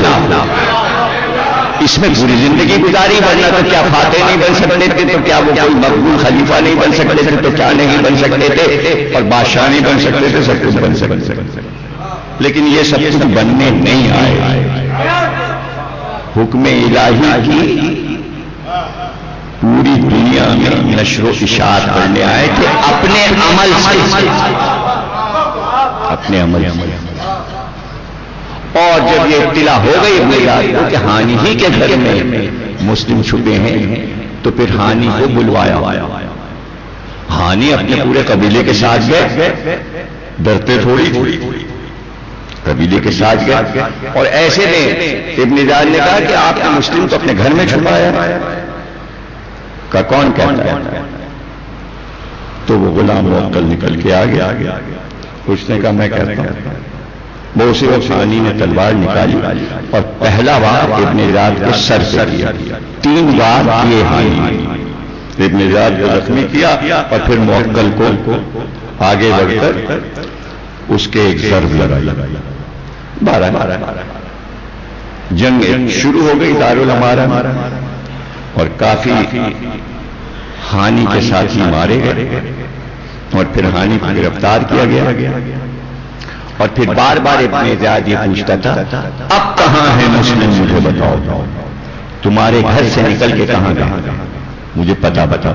اس میں پوری زندگی گزاری، ورنہ تو کیا فاتح نہیں بن سکتے تھے، تو کیا وہ کوئی مقبول خلیفہ نہیں بن سکتے تھے، تو کیا نہیں بن سکتے تھے، اور بادشاہ نہیں بن سکتے تھے، سب کچھ بن سکتے تھے۔ لیکن یہ سب کچھ بننے نہیں آئے، حکم الہی کی پوری دنیا میں نشر و اشاعت کرنے آئے تھے اپنے عمل سے، اپنے عمل سے۔ اور جب یہ اطلاع ہو گئی ابن زیاد کو کہ ہانی ہی کے گھر میں مسلم چھپے ہیں تو پھر ہانی کو بلوایا۔ ہانی اپنے پورے قبیلے کے ساتھ گئے، ڈرتے تھوڑی قبیلے کے ساتھ گئے، اور ایسے میں ابن زیاد نے کہا کہ آپ نے مسلم کو اپنے گھر میں چھپایا کا کون کہتا ہے؟ تو وہ غلام موکل نکل کے آ گیا، اس نے کہا میں کہتا ہوں۔ وہ اسی وقت ہانی نے تلوار نکالی اور پہلا وار ابن زیاد کے سر سے کیا، 3 بار کیے ہانی، ابن زیاد کو زخمی کیا اور پھر موکل کو آگے بڑھ کر اس کے ایک ضرب لگائی۔ 12 جنگ شروع ہو گئی دارالامارہ، اور کافی ہانی کے ساتھی مارے گئے، اور پھر ہانی کو گرفتار کیا گیا، اور پھر بار بار ابن زیاد یہ پوچھتا تھا اب کہاں ہے مسلم، مجھے بتاؤ، تمہارے گھر سے نکل کے کہاں گئے، مجھے پتا بتا۔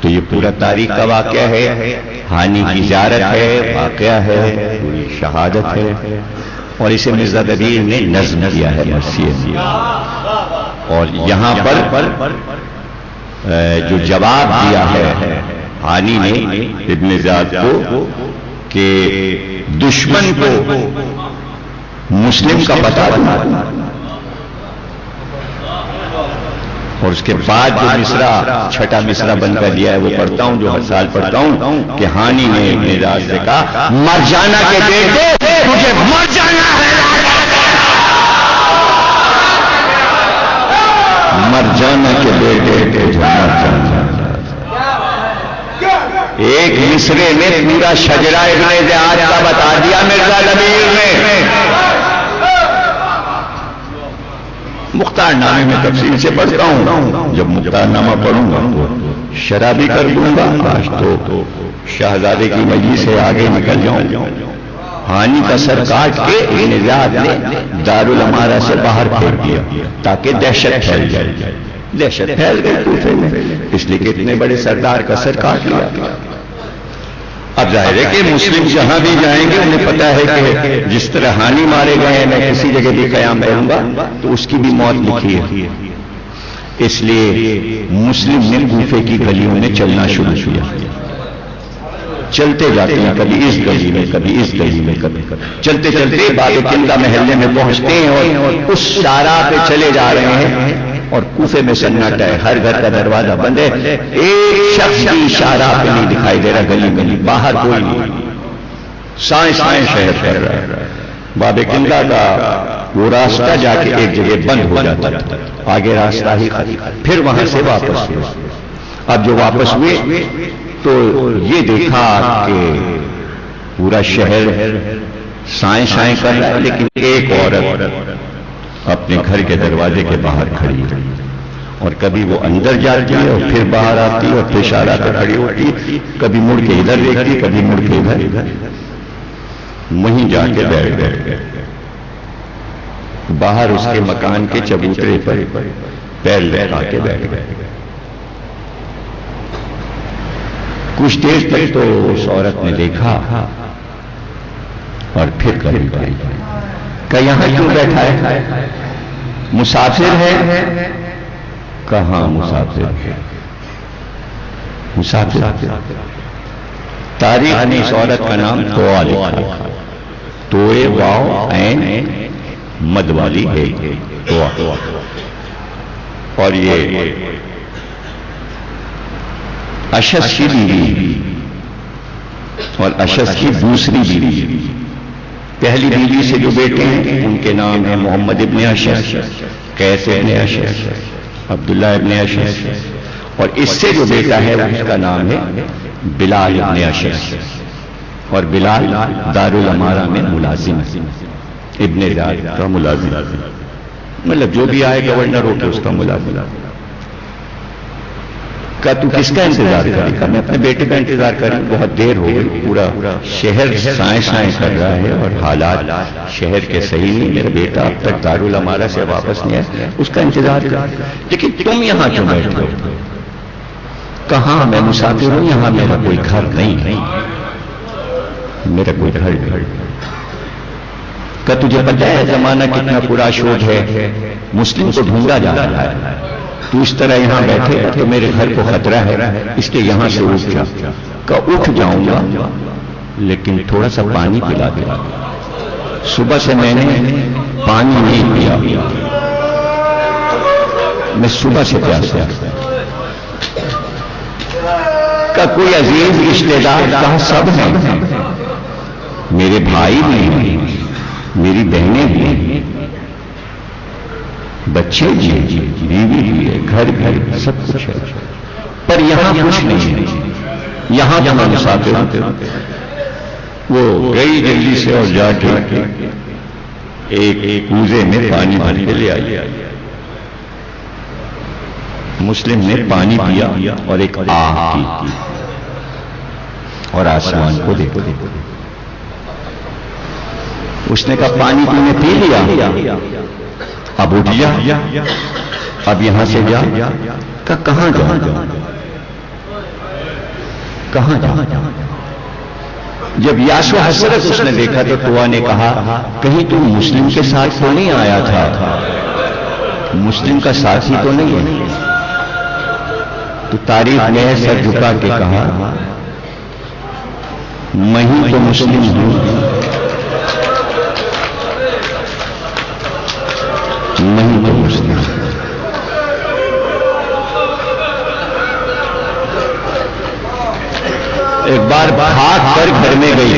تو یہ پورا تاریخ کا واقعہ ہے، ہانی کی زیارت ہے، واقعہ ہے، پوری شہادت ہے، اور اسے مرزا دبیر نے نظم کیا ہے مرثیہ۔ اور یہاں پر جو جواب دیا ہے ہانی نے ابن زیاد کو کہ دشمن کو مسلم کا پتہ بنا، اور اس کے بعد جو مصرع چھٹا مصرع بن کر دیا ہے وہ پڑھتا ہوں، جو ہر سال پڑھتا ہوں کہ ہانی نے ابن زیاد سے کہا مر جانا کے بیٹے، تجھے مر جانا ہے، مر جانا کے بیٹے تجھے مر جانا۔ ایک مصرے میں پورا شجرہ ابن زیاد کا بتا دیا مرزا دبیر نے۔ مختار نامے میں تفصیل سے پڑھتا ہوں، جب مختار نامہ پڑھوں گا تو شرابی کر دوں گا، آج تو شہزادے کی مجلس سے آگے نکل جاؤں۔ ہانی کا سر کاٹ کے ابن زیاد نے دارالامارہ سے باہر پھینک دیا تاکہ دہشت پھیل جائے۔ دہشت پھیل گئی کوفے میں، اس لیے کہ اتنے بڑے سردار کا سر کاٹ لیا۔ اب ظاہر ہے کہ مسلم جہاں بھی جائیں گے انہیں پتا ہے کہ جس طرح ہانی مارے گئے ہیں میں کسی جگہ بھی قیام کروں گا تو اس کی بھی موت لکھی ہے۔ اس لیے مسلم نے کوفے کی گلیوں میں چلنا شروع کیا، چلتے جاتے ہیں، کبھی اس گلی میں کبھی اس گلی میں، کبھی چلتے چلتے باب کندا محلے میں پہنچتے ہیں اور اس شارع پہ چلے جا رہے ہیں، اور کوفے میں سناٹا ہے، ہر گھر کا دروازہ بند ہے، ایک شخص بھی شارع پہ نہیں دکھائی دے رہا، گلی گلی باہر کوئی نہیں، سائیں سائیں شہر پھیل رہا ہے۔ باب کندا کا وہ راستہ جا کے ایک جگہ بند ہو جاتا تھا، آگے راستہ ہی خالی، پھر وہاں سے واپس ہوئے۔ اب جو واپس ہوئے تو یہ دیکھا کہ پورا شہر سائیں سائیں کر رہا ہے، لیکن ایک عورت اپنے گھر کے دروازے کے باہر کھڑی ہے، اور کبھی وہ اندر جاتی ہے اور پھر باہر آتی ہے اور پھر اشارہ پہ کھڑی ہوتی ہے، کبھی مڑ کے ادھر دیکھتی، کبھی مڑ کے ادھر، وہیں جا کے بیٹھ گئے باہر اس کے مکان کے چبوترے پر پیر لگا کے بیٹھ گئے۔ کچھ دیر تک تو اس عورت نے دیکھا اور پھر کبھی کہ یہاں کیوں بیٹھا ہے؟ مسافر ہے؟ کہاں مسافر ہے؟ مسافر تاریخ نے اس عورت کا نام توآ لکھا، توئے واو عین مد والی ہے توآ، اور یہ اشس کی بیوی اور اشس کی دوسری بیوی۔ پہلی بیوی سے جو بیٹے ہیں ان کے نام ہیں محمد ابن اشس، قیس ابن اشس، عبداللہ ابن اشس، اور اس سے جو بیٹا ہے اس کا نام ہے بلال ابن اشس، اور بلال دارالامارہ میں ملازم، ابن زیاد کا ملازم، مطلب جو بھی آئے گورنر ہو کے اس کا ملازم۔ کہ تو کس کا انتظار کرے گا؟ میں اپنے بیٹے کا انتظار کروں، بہت دیر ہو گئی، پورا شہر سائیں سائیں کر رہا ہے اور حالات شہر کے صحیح نہیں، میرا بیٹا اب تک دارالامارہ سے واپس نہیں آیا، اس کا انتظار کر، لیکن تم یہاں کیوں بیٹھے ہو؟ کہاں میں مسافر ہوں، یہاں میرا کوئی گھر نہیں ہے، میرا کوئی گھر نہیں۔ کہ تجھے پتہ ہے زمانہ کتنا پورا شوب ہے، مسلم کو ڈھونڈا جا رہا ہے، تو اس طرح یہاں بیٹھے تو میرے گھر کو خطرہ ہے، اس لیے یہاں سے اٹھ جا۔ کہ اٹھ جاؤں گا لیکن تھوڑا سا پانی پلا دے، صبح سے میں نے پانی نہیں پیا، میں صبح سے پیاسا۔ کا کوئی عزیز رشتے دار کہاں؟ سب ہیں، میرے بھائی بھی ہیں، میری بہنیں بھی ہیں، بچے بھی ہیں، بیوی بھی ہے، گھر بھی سب کچھ ہے، پر یہاں کچھ نہیں ہے، یہاں جہاں مسافر ہوتے وہ گئی جلدی سے اور جا کے ایک کوزے میں پانی بھر کے لے آئی۔ مسلم نے پانی پیا اور ایک آہ کی اور آسمان کو دیکھو، اس نے کہا پانی تم نے پی لیا، اب اٹھ جا، اب یہاں سے جا۔ کہاں جاؤں؟ کہاں جاؤں؟ جب یاس و حسرت اس نے دیکھا تو توآ نے کہا کہیں تم مسلم کے ساتھ تو نہیں آیا تھا؟ مسلم کا ساتھی تو نہیں ہے؟ تو تاریخ میں سر جھکا کے کہا میں ہی تو مسلم ہوں، میں ہی تو مسلم ہوں۔ ایک بار بھاگ کر گھر میں گئی،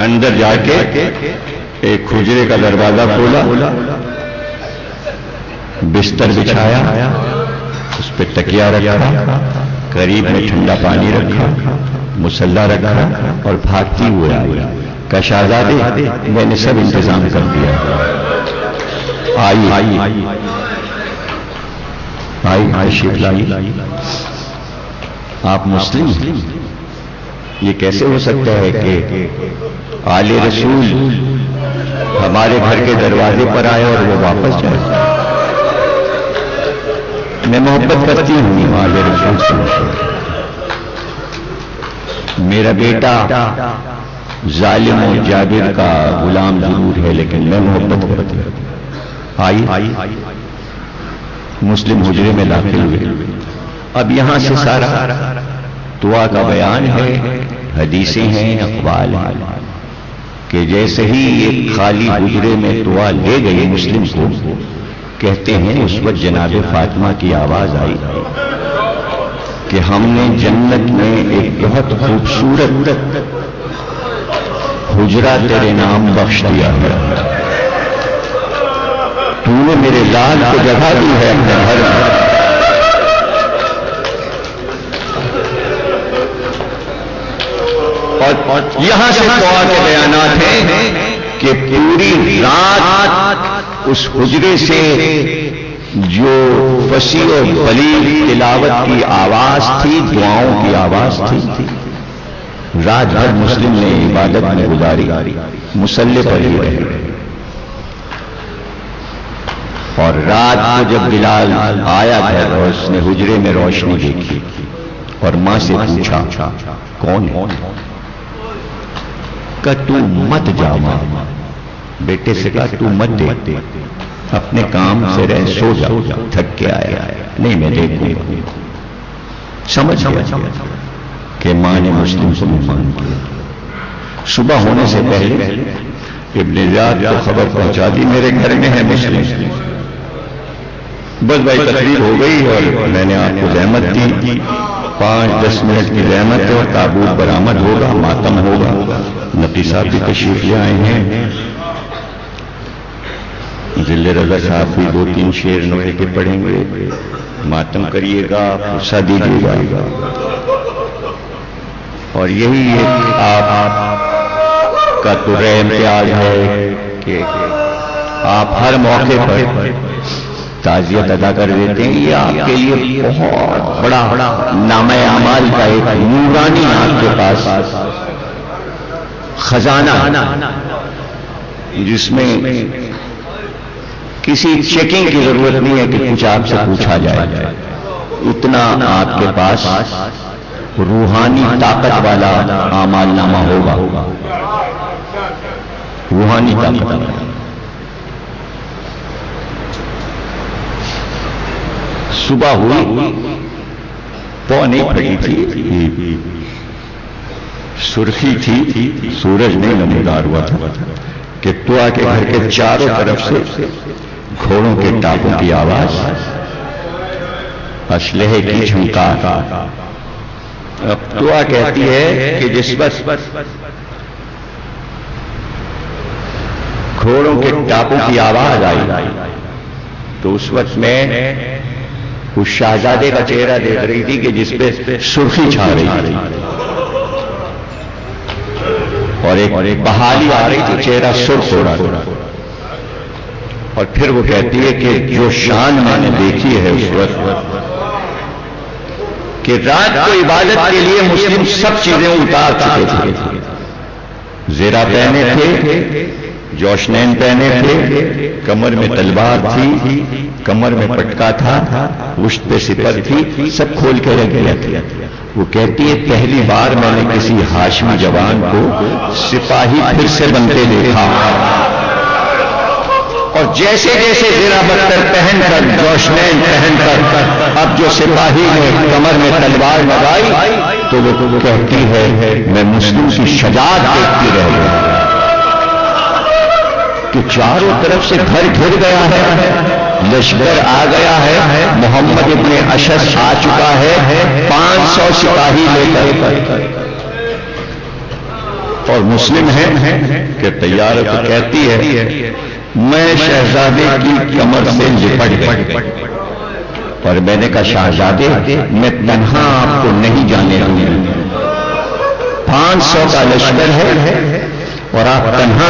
اندر جا کے ایک حجرے کا دروازہ کھولا، بستر بچھایا، اس پہ تکیا رکھا، قریب میں ٹھنڈا پانی رکھا، مصلی رکھا اور بھاگتی ہوئے آئی کہ شہزادے میں نے سب انتظام کر دیا، آئی تشریف لائی، آپ مسلم ہیں؟ یہ کیسے ہو سکتا ہے کہ آل رسول ہمارے گھر کے دروازے پر آئے اور وہ واپس جائے؟ میں محبت کرتی ہوں آل رسول سے، میرا بیٹا ظالم و جابر کا غلام ضرور ہے لیکن میں محبت کرتی ہوں۔ آئی مسلم حجرے میں داخل ہوئے۔ اب یہاں سے سارا توآ کا بیان ہے، حدیثیں ہیں، اقوال ہیں کہ جیسے ہی ایک خالی حجرے میں توآ لے گئی مسلم کو، کہتے ہیں اس وقت جناب فاطمہ کی آواز آئی کہ ہم نے جنت میں ایک بہت خوبصورت حجرہ تیرے نام بخش دیا ہے، تو نے میرے لال کو جگہ دی ہے اپنے گھر میں۔ اور یہاں سے توآ کے بیانات ہیں کہ پوری رات اس حجرے سے جو فصیح و بلیغ تلاوت کی آواز تھی، دعاؤں کی آواز تھی، رات بھر مسلم نے عبادت میں گزاری، مصلی پر ہی رہے، اور رات کو جب بلال آیا گھر اور اس نے حجرے میں روشنی دیکھی اور ماں سے پوچھا کون ہے؟ کہ تو مت جا ماں، بیٹے سے کہا تو مت دے، اپنے کام سے رہ، سو جا، تھک کے آیا، نہیں میں دیکھوں گا۔ سمجھ گیا کہ ماں نے مسلم کو مان کیا۔ صبح ہونے سے پہلے ابن زیاد کو خبر پہنچا دی میرے گھر میں ہے مسلم۔ بس بھائی تقریب ہو گئی اور میں نے آپ کو رحمت دی، 5-10 منٹ کی رحمت ہے اور تابوت برآمد ہوگا، ماتم ہوگا۔ نقی صاحب بھی تشریف لے آئے ہیں، ذل رضا صاحب بھی 2-3 شعر نوحے کے پڑھیں گے، ماتم کریے گا، فرصہ دیجیے گا، اور یہی آپ کا تو امتیاز ہے کہ آپ ہر موقع پر تعزیت ادا کر دیتے ہیں۔ یہ آپ کے لیے بہت بڑا نامہ اعمال کا ایک نورانی آپ کے پاس خزانہ، جس میں کسی چیکنگ کی ضرورت نہیں ہے کہ کچھ آپ سے پوچھا جائے، اتنا آپ کے پاس روحانی طاقت والا اعمال نامہ ہوگا، روحانی طاقت۔ صبح ہوئی، پونے پڑی تھی، سرخی تھی، سورج نہیں نمودار ہوا تھا کہ توا کے گھر کے چاروں طرف سے گھوڑوں کے ٹاپوں کی آواز، اسلحے کی جھنکار۔ اب توا کہتی ہے کہ جس وقت گھوڑوں کے ٹاپوں کی آواز آئی تو اس وقت میں اس شہزادے کا چہرہ دیکھ رہی تھی کہ جس پہ سرخی چھا رہی تھی اور ایک بحالی آ رہی تھی، چہرہ سرخ ہو رہا تھا۔ اور پھر وہ کہتی ہے کہ جو شان میں نے دیکھی ہے اس وقت کہ رات کو عبادت کے لیے مسلم سب چیزیں اتار چکے تھے، زیرہ پہنے تھے، جوشنین پہنے تھے، کمر میں تلوار تھی، کمر میں پٹکا تھا، پشت پہ سپر تھی، سب کھول کے رکھ دیا تھا۔ وہ کہتی ہے پہلی بار میں نے کسی ہاشمی جوان کو سپاہی پھر سے بنتے دیکھا، اور جیسے جیسے زیرہ بستر پہن کر، جوشنین پہن کر اب جو سپاہی نے کمر میں تلوار لگائی تو وہ کہتی ہے میں مسلم کی شجاعت دیکھتی رہ گئی کہ چاروں طرف سے گھر گھر گیا ہے، لشکر آ گیا ہے، محمد ابن اشعث آ چکا ہے 500 سپاہی لے کر، اور مسلم ہے کہ تیار تو کہتی ہے میں شہزادے کی کمر سے لپٹ، اور میں نے کہا شہزادے میں تنہا آپ کو نہیں جانے دوں گی، 500 کا لشکر ہے اور آپ تنہا،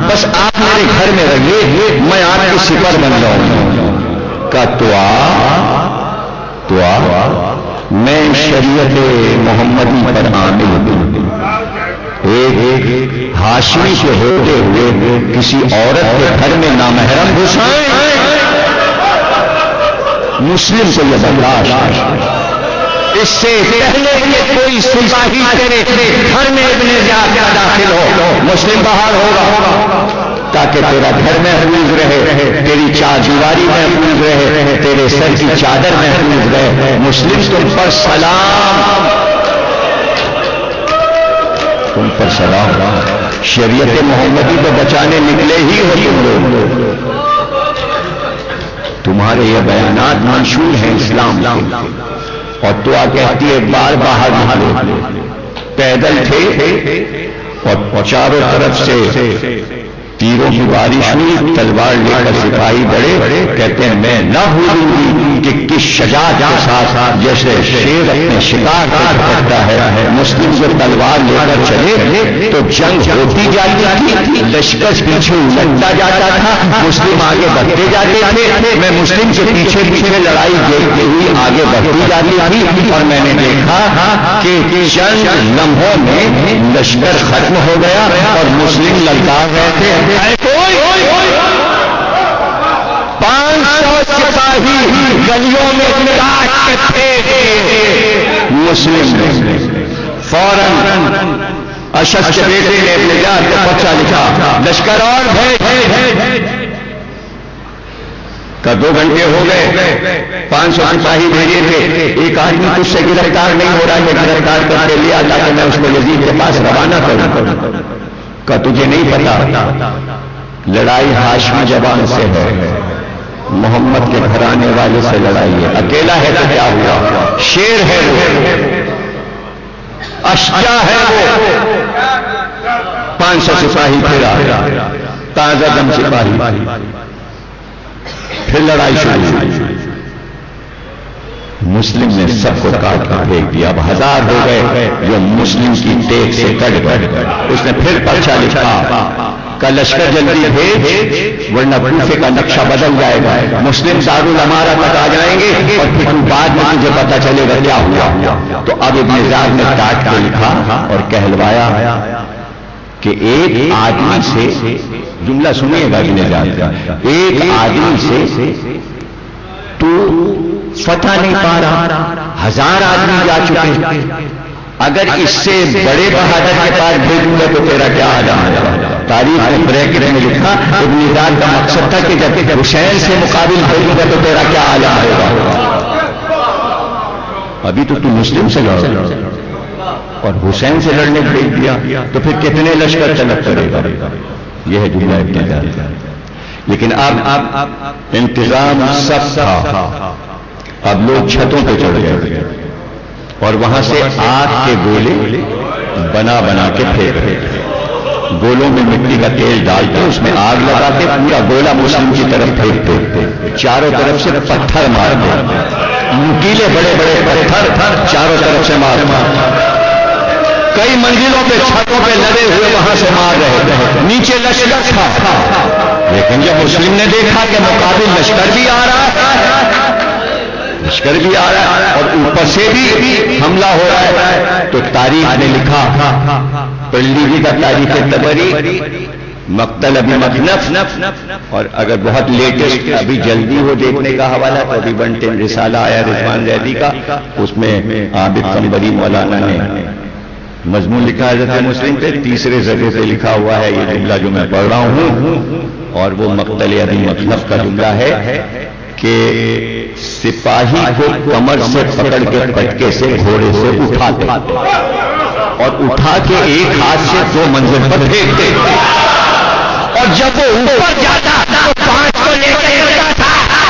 بس آپ میرے گھر میں رہیے، میں آپ کی سپر بن جاؤں گا۔ کہ تو میں شریعت محمدی پر عامل ہوں، ایک ہاشمی کے ہوتے ہوئے کسی عورت کے گھر میں نامحرم گھسائیں، مسلم کو یہ برداشت ہے۔ اس سے پہلے کہ کوئی سپاہی تیرے گھر میں ابن زیاد کا داخل ہو، مسلم باہر ہوگا تاکہ تیرا گھر محفوظ رہے، تیری چار دیواری محفوظ رہے، تیرے سر کی چادر محفوظ رہے۔ مسلم تم پر سلام، تم پر سلام، شریعت محمدی کو بچانے نکلے ہی ہو تم لوگ، تمہارے یہ بیانات منشور ہیں اسلام کے۔ اور تو کہتی ہے بار باہر نکلے، پیدل تھے اور چاروں طرف سے تیروں کی بارش ہوئی، تلوار لے کر سپاہی بڑے، کہتے ہیں میں نہ بھولوں گی کہ کس شجاعت کے ساتھ جیسے شیر اپنے شکار کو پکڑتا ہے، مسلم جو تلوار لے کر چلے تو جنگ ہوتی جاتی تھی، لشکر پیچھے الٹتا جاتا تھا، مسلم آگے بڑھتے جاتے تھے، میں مسلم کے پیچھے پیچھے لڑائی دیکھتے ہوئی آگے بڑھتی جاتی تھی، اور میں نے دیکھا کہ چند لمحوں میں لشکر ختم ہو گیا اور مسلم للکار رہے تھے 500 سپاہی گلیوں میں کاٹ کے پھینک دیے، مسلم فوراً اشد کے بیٹے نے اپنے جان کو پرچہ لکھا، لشکر اور بھیج کا 2 گھنٹے ہو گئے، 500 سپاہی بھیجے تھے، ایک آدمی کچھ سے گرفتار نہیں ہو رہا ہے، گرفتار کر کے لیا تاکہ میں اس کو یزید کے پاس روانہ کروں، کا تجھے نہیں پتا لڑائی ہاشمی زبان سے ہے، محمد کے گھرانے والے سے لڑائی ہے، اکیلا ہے تو کیا ہوا، شیر ہے وہ، اشجا ہے وہ، 500 سپاہی پھر آیا، تازہ دم سپاہی، پھر لڑائی شروع ہوئی، مسلم نے سب کو کاٹ کر پھینک دیا، اب 1000 ہو گئے جو مسلم کی ٹیک سے کٹ گئے، اس نے پھر پرچہ لکھا کہ لشکر جلدی بھیج ورنہ کوفے کا نقشہ بدل جائے گا، مسلم دارالامارہ تک آ جائیں گے اور پھر بعد میں تجھے پتا چلے گا کیا ہوا۔ تو اب ابن زیاد نے کاٹ کے لکھا اور کہلوایا کہ ایک آدمی سے، جملہ سنیے گا ابن زیاد کا، ایک آدمی سے تو فتح نہیں پا رہا، 1000 آدمی جا چکے، اگر اس سے بڑے بہادر کے پاس بھیجوں گا تو تیرا کیا حال ہوگا۔ تاریخ میں بریکٹ میں لکھا ابن زیاد کا مقصد تھا کہ جب حسین سے مقابل بھیجوں گا تو تیرا کیا حال ہوگا۔ ابھی تو مسلم سے لڑ اور حسین سے لڑنے بھیج دیا تو پھر کتنے لشکر طلب کرے گا، یہ ہے جملہ ابن زیاد۔ لیکن اب انتظام سب تھا، اب لوگ چھتوں پہ چڑھ گئے اور وہاں سے آگ کے گولے بنا بنا کے پھینک، گولوں میں مٹی کا تیل ڈالتے اس میں آگ لگاتے، پورا گولا مسلم کی طرف پھینکتے، چاروں طرف سے پتھر مارتے، نوکیلے بڑے بڑے پتھر چاروں طرف سے مارتے، کئی منزلوں پہ چھتوں پہ لگے ہوئے وہاں سے مار رہے تھے، نیچے لشکر تھا، لیکن جب مسلم نے دیکھا کہ مقابل لشکر بھی آ رہا ہے، لشکر بھی آ رہا ہے اور اوپر سے بھی حملہ ہو رہا ہے، تو تاریخ نے لکھا، پڑھ لیجیے گا تاریخ طبری، مقتل ابی مخنف، اور اگر بہت لیٹسٹ ابھی جلدی ہو دیکھنے کا حوالہ تو ابھی 110 رسالہ آیا رضوان زیدی کا، اس میں عابد قنبری مولانا نے مضمون لکھا ہے حضرت مسلم پہ، تیسرے صفحے پہ لکھا ہوا ہے یہ جملہ جو میں پڑھ رہا ہوں، اور وہ مقتل ابی مخنف کا جملہ ہے کہ سپاہی کو کمر سے پکڑ کے پٹکے سے گھوڑے سے اٹھاتے اور اٹھا کے ایک ہاتھ سے 2 منزل پر پھینکتے، اور جب وہ اوپر جاتا تو 5 کو لے کے اڑتا تھا۔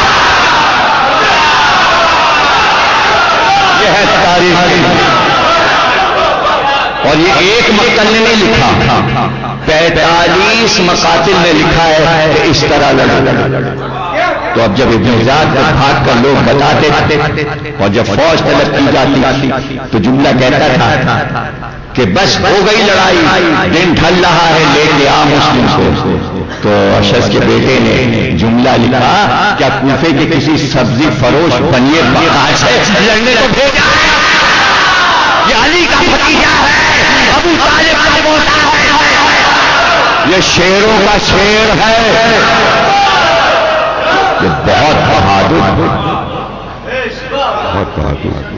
یہ ہے تاریخ، اور یہ ایک مقتل نے نہیں لکھا، 45 مقاتل نے لکھا ہے کہ اس طرح لڑا۔ تو اب جب ابن زیاد کو بھاگ کر لوگ بتاتے اور جب فوج طلب کی جاتی تو جملہ کہتا تھا کہ بس ہو گئی لڑائی، دن ڈھل رہا ہے، لے کے آ مسلم کو۔ تو اشعث کے بیٹے نے جملہ لکھا، کیا کوفے کے کسی سبزی فروش بنیے بقا سے لڑنے کو بھیجا ہے؟ یہ علی کا بھتیجا ہے، ابو طالب کا پوتا ہے، یہ شیروں کا شیر ہے، یہ بہت بہادر، بہت بہادر۔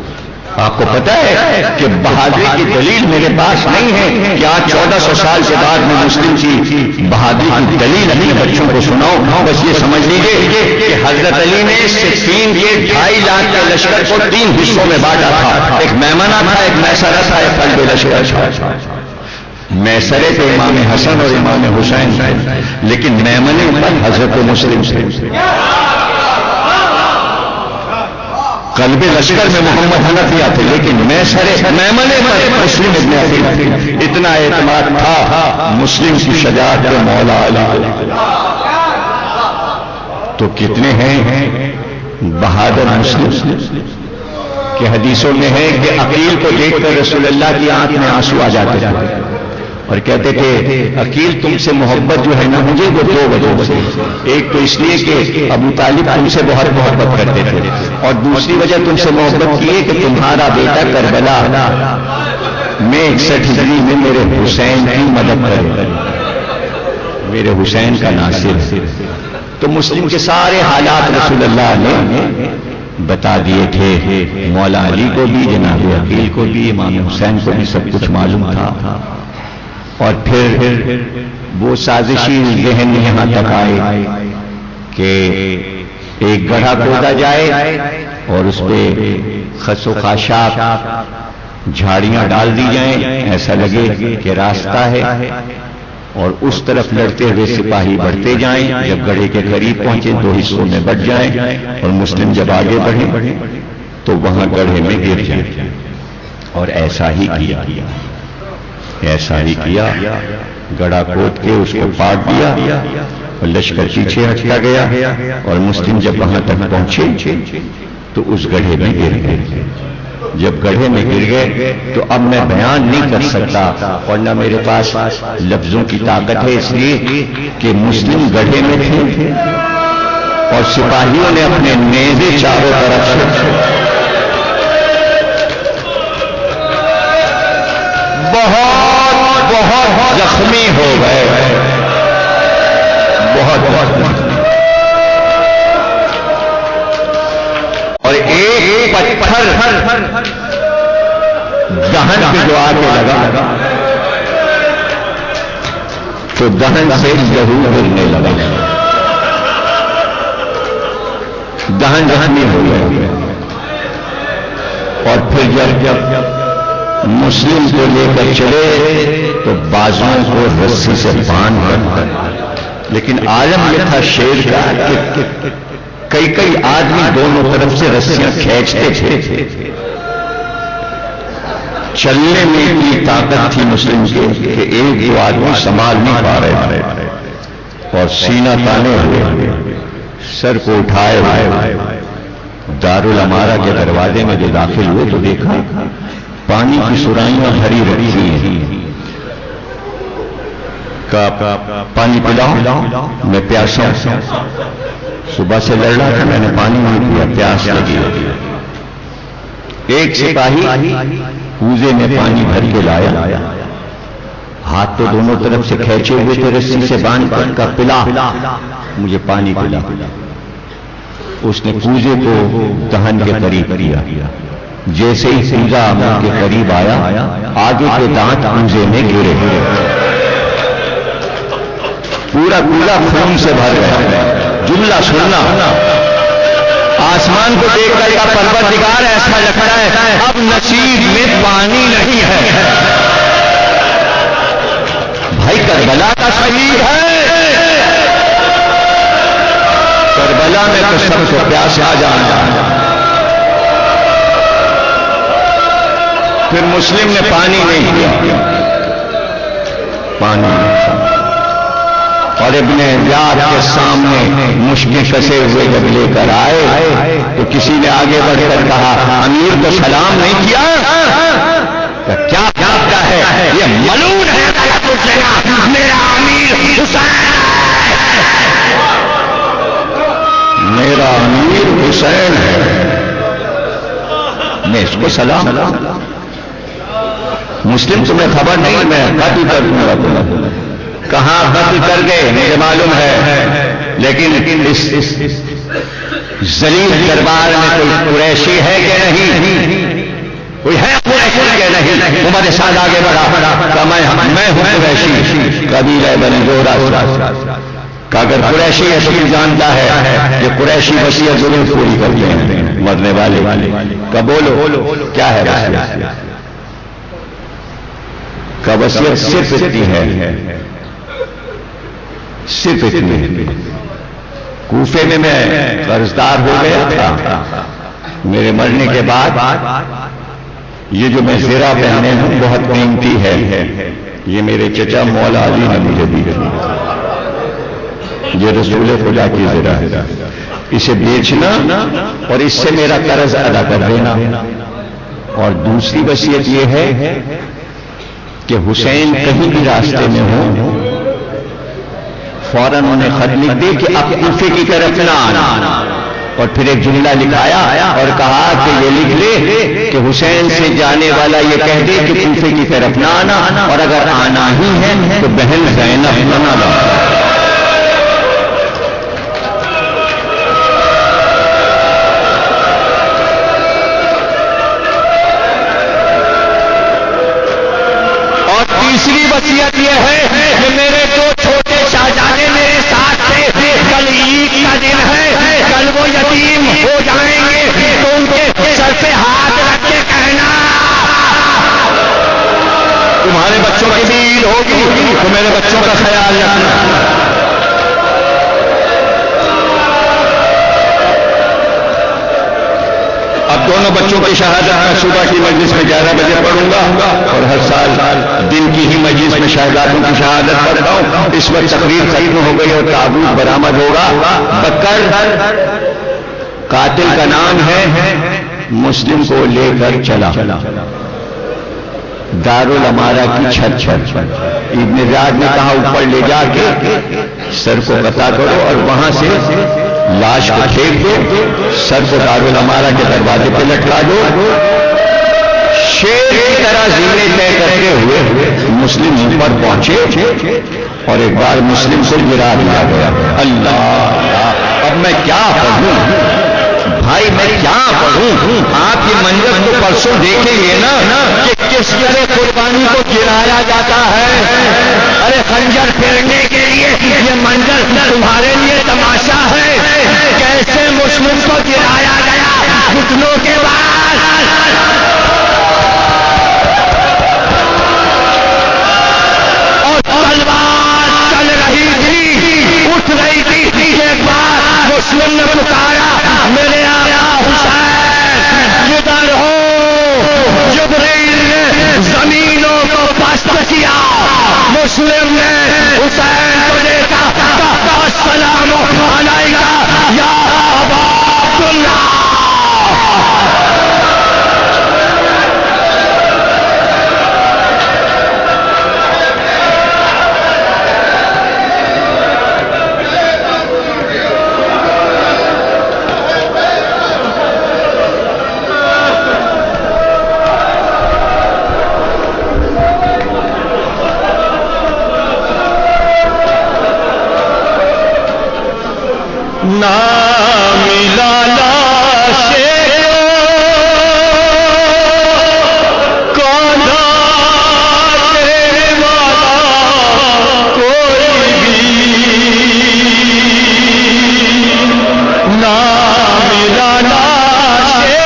آپ کو پتا ہے کہ بہادری کی دلیل میرے پاس نہیں ہے کہ آج 1400 سال کے بعد میں مسلم کی بہادری کی دلیل اپنے بچوں کو سناؤں، بس یہ سمجھ لیجیے کہ حضرت علی نے صفین کے 2.5 لاکھ کے لشکر کو 3 حصوں میں بانٹا تھا، ایک میمنہ تھا، ایک میسرہ تھا، ایک قلب لشکر تھا۔ میسرے پہ امام حسن اور امام حسین تھے، لیکن میمنے پر حضرت مسلم تھے۔ قلب لشکر میں محمد حنفیہ تھے، لیکن میں سرے میمنے پر مسلم ابن عقیل، اتنا اعتماد تھا مسلم کی شجاعت کے مولا علی۔ تو کتنے ہیں بہادر مسلم کہ حدیثوں میں ہے کہ عقیل کو دیکھ کر رسول اللہ کی آنکھ میں آنسو آ جاتے تھے اور کہتے تھے عقیل تم سے محبت جو ہے نا مجھے وہ دو وجہ سے، ایک تو اس لیے کہ ابو طالب تم سے بہت محبت کرتے تھے، اور دوسری وجہ تم سے محبت کی ہے کہ تمہارا بیٹا کربلا میں 61 ہجری میں میرے حسین کی مدد کرے، میرے حسین کا ناصر۔ تو مسلم کے سارے حالات رسول اللہ نے بتا دیے تھے، مولا علی کو بھی، جناب عقیل کو بھی، امام حسین کو بھی سب کچھ معلوم تھا۔ اور پھر وہ سازشی ذہن یہاں تک آئے کہ ایک گڑھا کھودا جائے اور اس پہ خس و خاشاک جھاڑیاں ڈال دی جائیں، ایسا لگے کہ راستہ ہے، اور اس طرف لڑتے ہوئے سپاہی بڑھتے جائیں، جب گڑھے کے قریب پہنچے دو حصوں میں بٹ جائیں، اور مسلم جب آگے بڑھیں تو وہاں گڑھے میں گر جائیں۔ اور ایسا ہی کیا، گڑھا کھود کے اس کو پاٹ دیا اور لشکر پیچھے ہٹتا گیا، اور مسلم جب وہاں تک پہنچے تو اس گڑھے میں گر گئے۔ جب گڑھے میں گر گئے تو اب میں بیان نہیں کر سکتا، اور نہ میرے پاس لفظوں کی طاقت ہے، اس لیے کہ مسلم گڑھے میں تھے اور سپاہیوں نے اپنے نیزے چاروں طرف بہت زخمی ہو گئے، بہت اور ایک پتھر دہن پہ جو آ کے لگا تو دہن سے لہو گرنے لگا، دہن زخمی ہو گیا۔ اور پھر جب مسلم کو لے کر چلے تو بازوؤں کو رسی سے باندھ کر، لیکن عالم یہ تھا شیر کا کہ کئی آدمی دونوں طرف سے رسیاں کھینچتے تھے، چلنے میں اتنی طاقت تھی مسلم کے کہ ایک دو آدمی سنبھال نہیں پا رہے تھے، اور سینہ تانے ہوئے، سر کو اٹھائے ہوئے دارالامارہ کے دروازے میں جو داخل ہوئے تو دیکھا پانی کی سرائیاں بھری رکھی ہیں، پانی پلاؤ، میں پیاسا ہوں، صبح سے لڑ رہا تھا، میں نے پانی نہیں پیا، پیاس لگی۔ ایک سپاہی کوزے میں پانی بھر کے لایا، ہاتھ تو دونوں طرف سے کھینچے ہوئے تھے رسی سے باندھ کر، پلا مجھے پانی پلا۔ اس نے کوزے کو دہن کے قریب کیا، جیسے ہی کوزہ منہ کے قریب آیا آگے کے دانت کوزے میں گرے، پورا کوزہ خون سے بھر گیا۔ جملہ سننا، آسمان کو دیکھ کر کا پروردگار ایسا لگ رہا ہے اب نصیب میں پانی نہیں ہے۔ بھائی کربلا کا شہید ہے، کربلا میں تو سب کو پیاس آ جانا۔ پھر مسلم نے پانی نہیں پیا، پانی اور ابن زیاد کے سامنے مشکیں کسے ہوئے جب لے کر آئے تو کسی نے آگے بڑھ کر کہا امیر کو سلام نہیں کیا؟ کیا کہتا ہے یہ ملعون ہے، میرا امیر حسین، میرا امیر حسین ہے، میں اس کو سلام۔ مسلم تمہیں خبر نہیں، میں قتل کر دوں گا۔ کہاں قتل کر گئے مجھے معلوم ہے، لیکن اس ذلیل دربار میں کوئی قریشی ہے کہ نہیں؟ کوئی ہے قریشی کہ نہیں؟ عمر سعد آگے بڑھا کہ میں ہوں قریشی، قبیلہ بنی زہرہ کا۔ اگر قریشی اصل جانتا ہے کہ قریشی وصیت ضرور پوری کرتے ہیں مرنے والے کا، بولو کیا ہے وصیت؟ کا وصیت صرف اتنی ہے، صرف اتنی ہے۔ کوفے میں قرضدار ہو گیا تھا، میرے مرنے کے بعد یہ جو میں زرہ پہنے ہوں بہت قیمتی ہے، یہ میرے چچا مولا علی نے مجھے دی تھی، یہ رسول خدا کی زرہ ہے، اسے بیچنا اور اس سے میرا قرض ادا کر دینا۔ اور دوسری وصیت یہ ہے کہ حسین کہیں بھی راستے میں ہو فوراً انہیں خط لکھ دے کہ اب کوفے کی طرف نہ آنا، اور پھر ایک جملہ لکھایا اور کہا کہ یہ لکھ لے کہ حسین سے جانے والا یہ کہہ دے کہ کوفے کی طرف نہ آنا، اور اگر آنا ہی ہے تو بہن زینب نہ لانا۔ تیسری وصیت یہ ہے کہ میرے دو چھوٹے شہزادے میرے ساتھ تھے، کل عید کا دن ہے، کل وہ یتیم ہو جائیں گے تو ان کے سر پہ ہاتھ رکھ کے کہنا تمہارے بچوں کی بھی عید ہوگی تو میرے بچوں کا خیال رکھنا۔ اب دونوں بچوں کی شہادت میں صبح کی مجلس میں 11 بجے پڑھوں گا، اور ہر سال دن کی ہی مجلس میں شہزادوں کی شہادت پڑھتا ہوں۔ اس وقت تقریر ختم ہو گئی اور تابوت برآمد ہوگا۔ بکر قاتل کا نام ہے، مسلم کو لے کر چلا دارالامارہ کی چھت ابن زیاد نے کہا اوپر لے جا کے سر کو قطع کرو اور وہاں سے لاش کو پھینک دو، سر کو دارالامارہ کے دروازے پہ لٹکا دو۔ شیر کی طرح زینے طے کرتے ہوئے مسلم پر پہنچے اور ایک بار مسلم کو گرا دیا گیا۔ اللہ، اب میں کیا پڑھوں بھائی، میں کیا پڑھوں؟ آپ یہ منظر تو پرسوں دیکھیں گے نا کہ کس طرح قربانی کو گرایا جاتا ہے۔ ارے خنجر پھیرنے کے لیے یہ منظر تمہارے لیے تماشا ہے، کیسے مسلم کو گرایا گیا گھٹنوں کے بعد، اور تلوار چل رہی تھی، اٹھ رہی تھی، ایک بار مسلم نے پکارا میرے آقا حسین کدھر ہو؟ جبریل نے زمینوں کو پست کیا، مسلم نے حسین کو دیکھا، کہا السلام علیکہ یا ابا عبداللہ۔ نام لالا سے کانا تیرے والا کوئی بھی، نام لالا سے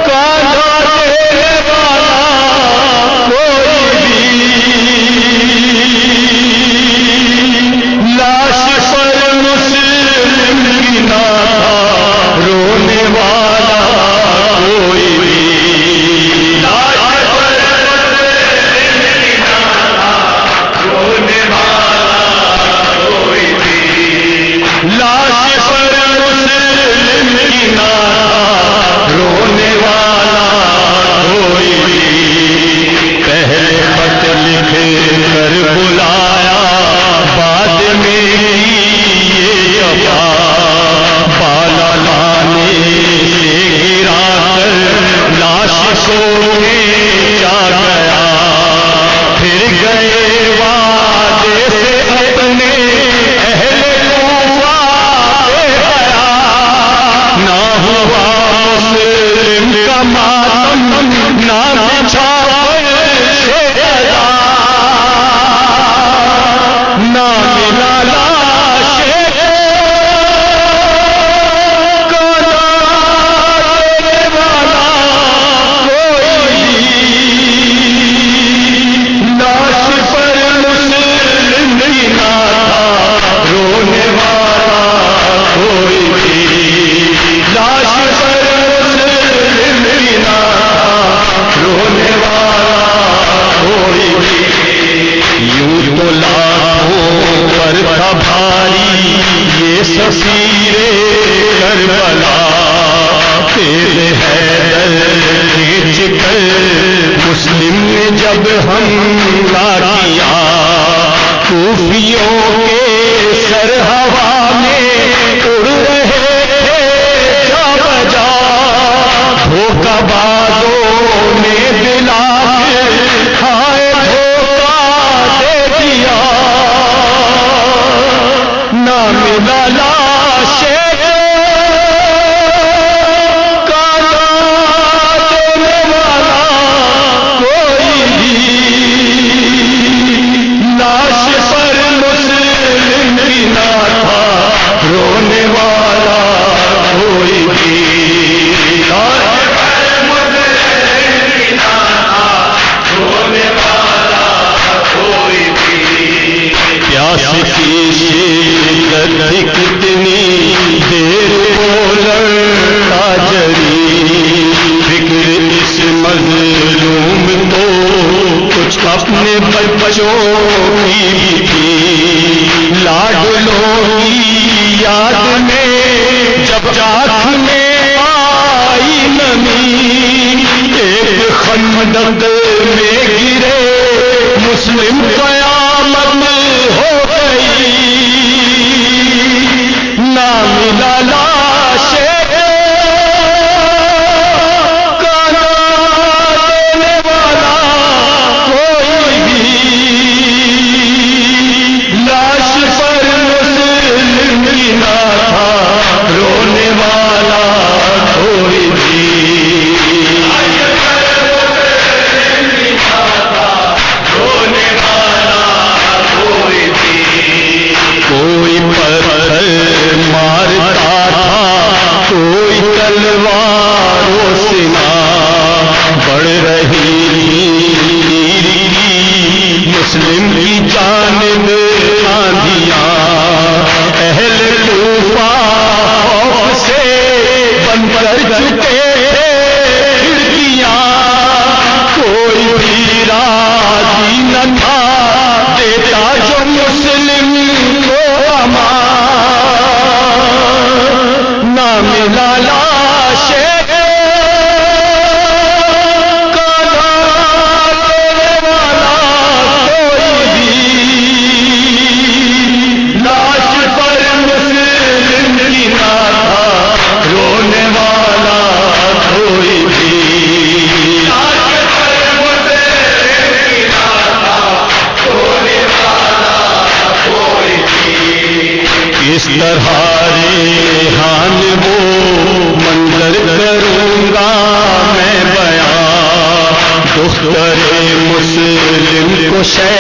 کانا تیرے والا کوئی بھی، لاش پر مسلم لاشے کا دینے والا کوئی بھی، لاش پر مسلم بھی نہ تھا رونے والا کوئی بھی، لاش پر مسلم بھی نہ تھا رونے والا کوئی بھی۔ پیاس کی شدت کتنی دیر کو لڑتا جری، فکر اس مظلوم کو کچھ اپنے بچوں کی بھی تھی، لاڈلوں کی یاد میں جب آنکھ میں آئی نمی، ایک خندق میں گرے مسلم قیامت ہو گئی، نہ ملا لاش کا دینے والا کوئی بھی، لاش پر مسلم بھی نہ تھا رونے والا کوئی بھی، کوئی پتھر مارتا تھا کوئی تلواروں سے نہ بڑھ رہی تیر کی مسلم کی جانب آندھیاں، اہل کوفہ خوف سے بند کر چکے کھڑکیاں، کوئی بھی راضی نہ تھا دیتا جو مسلم کو امان، نہ ملا لاش کا دینے والا کوئی بھی، لاش پر مسلم کی نہ تھا رونے والا کوئی بھی، لاش پر مسلم کی نہ تھا رونے والا کوئی بھی۔ اس طرح ریحان وہ منظر کروں گا میں بیان، دختر مسلم کو شے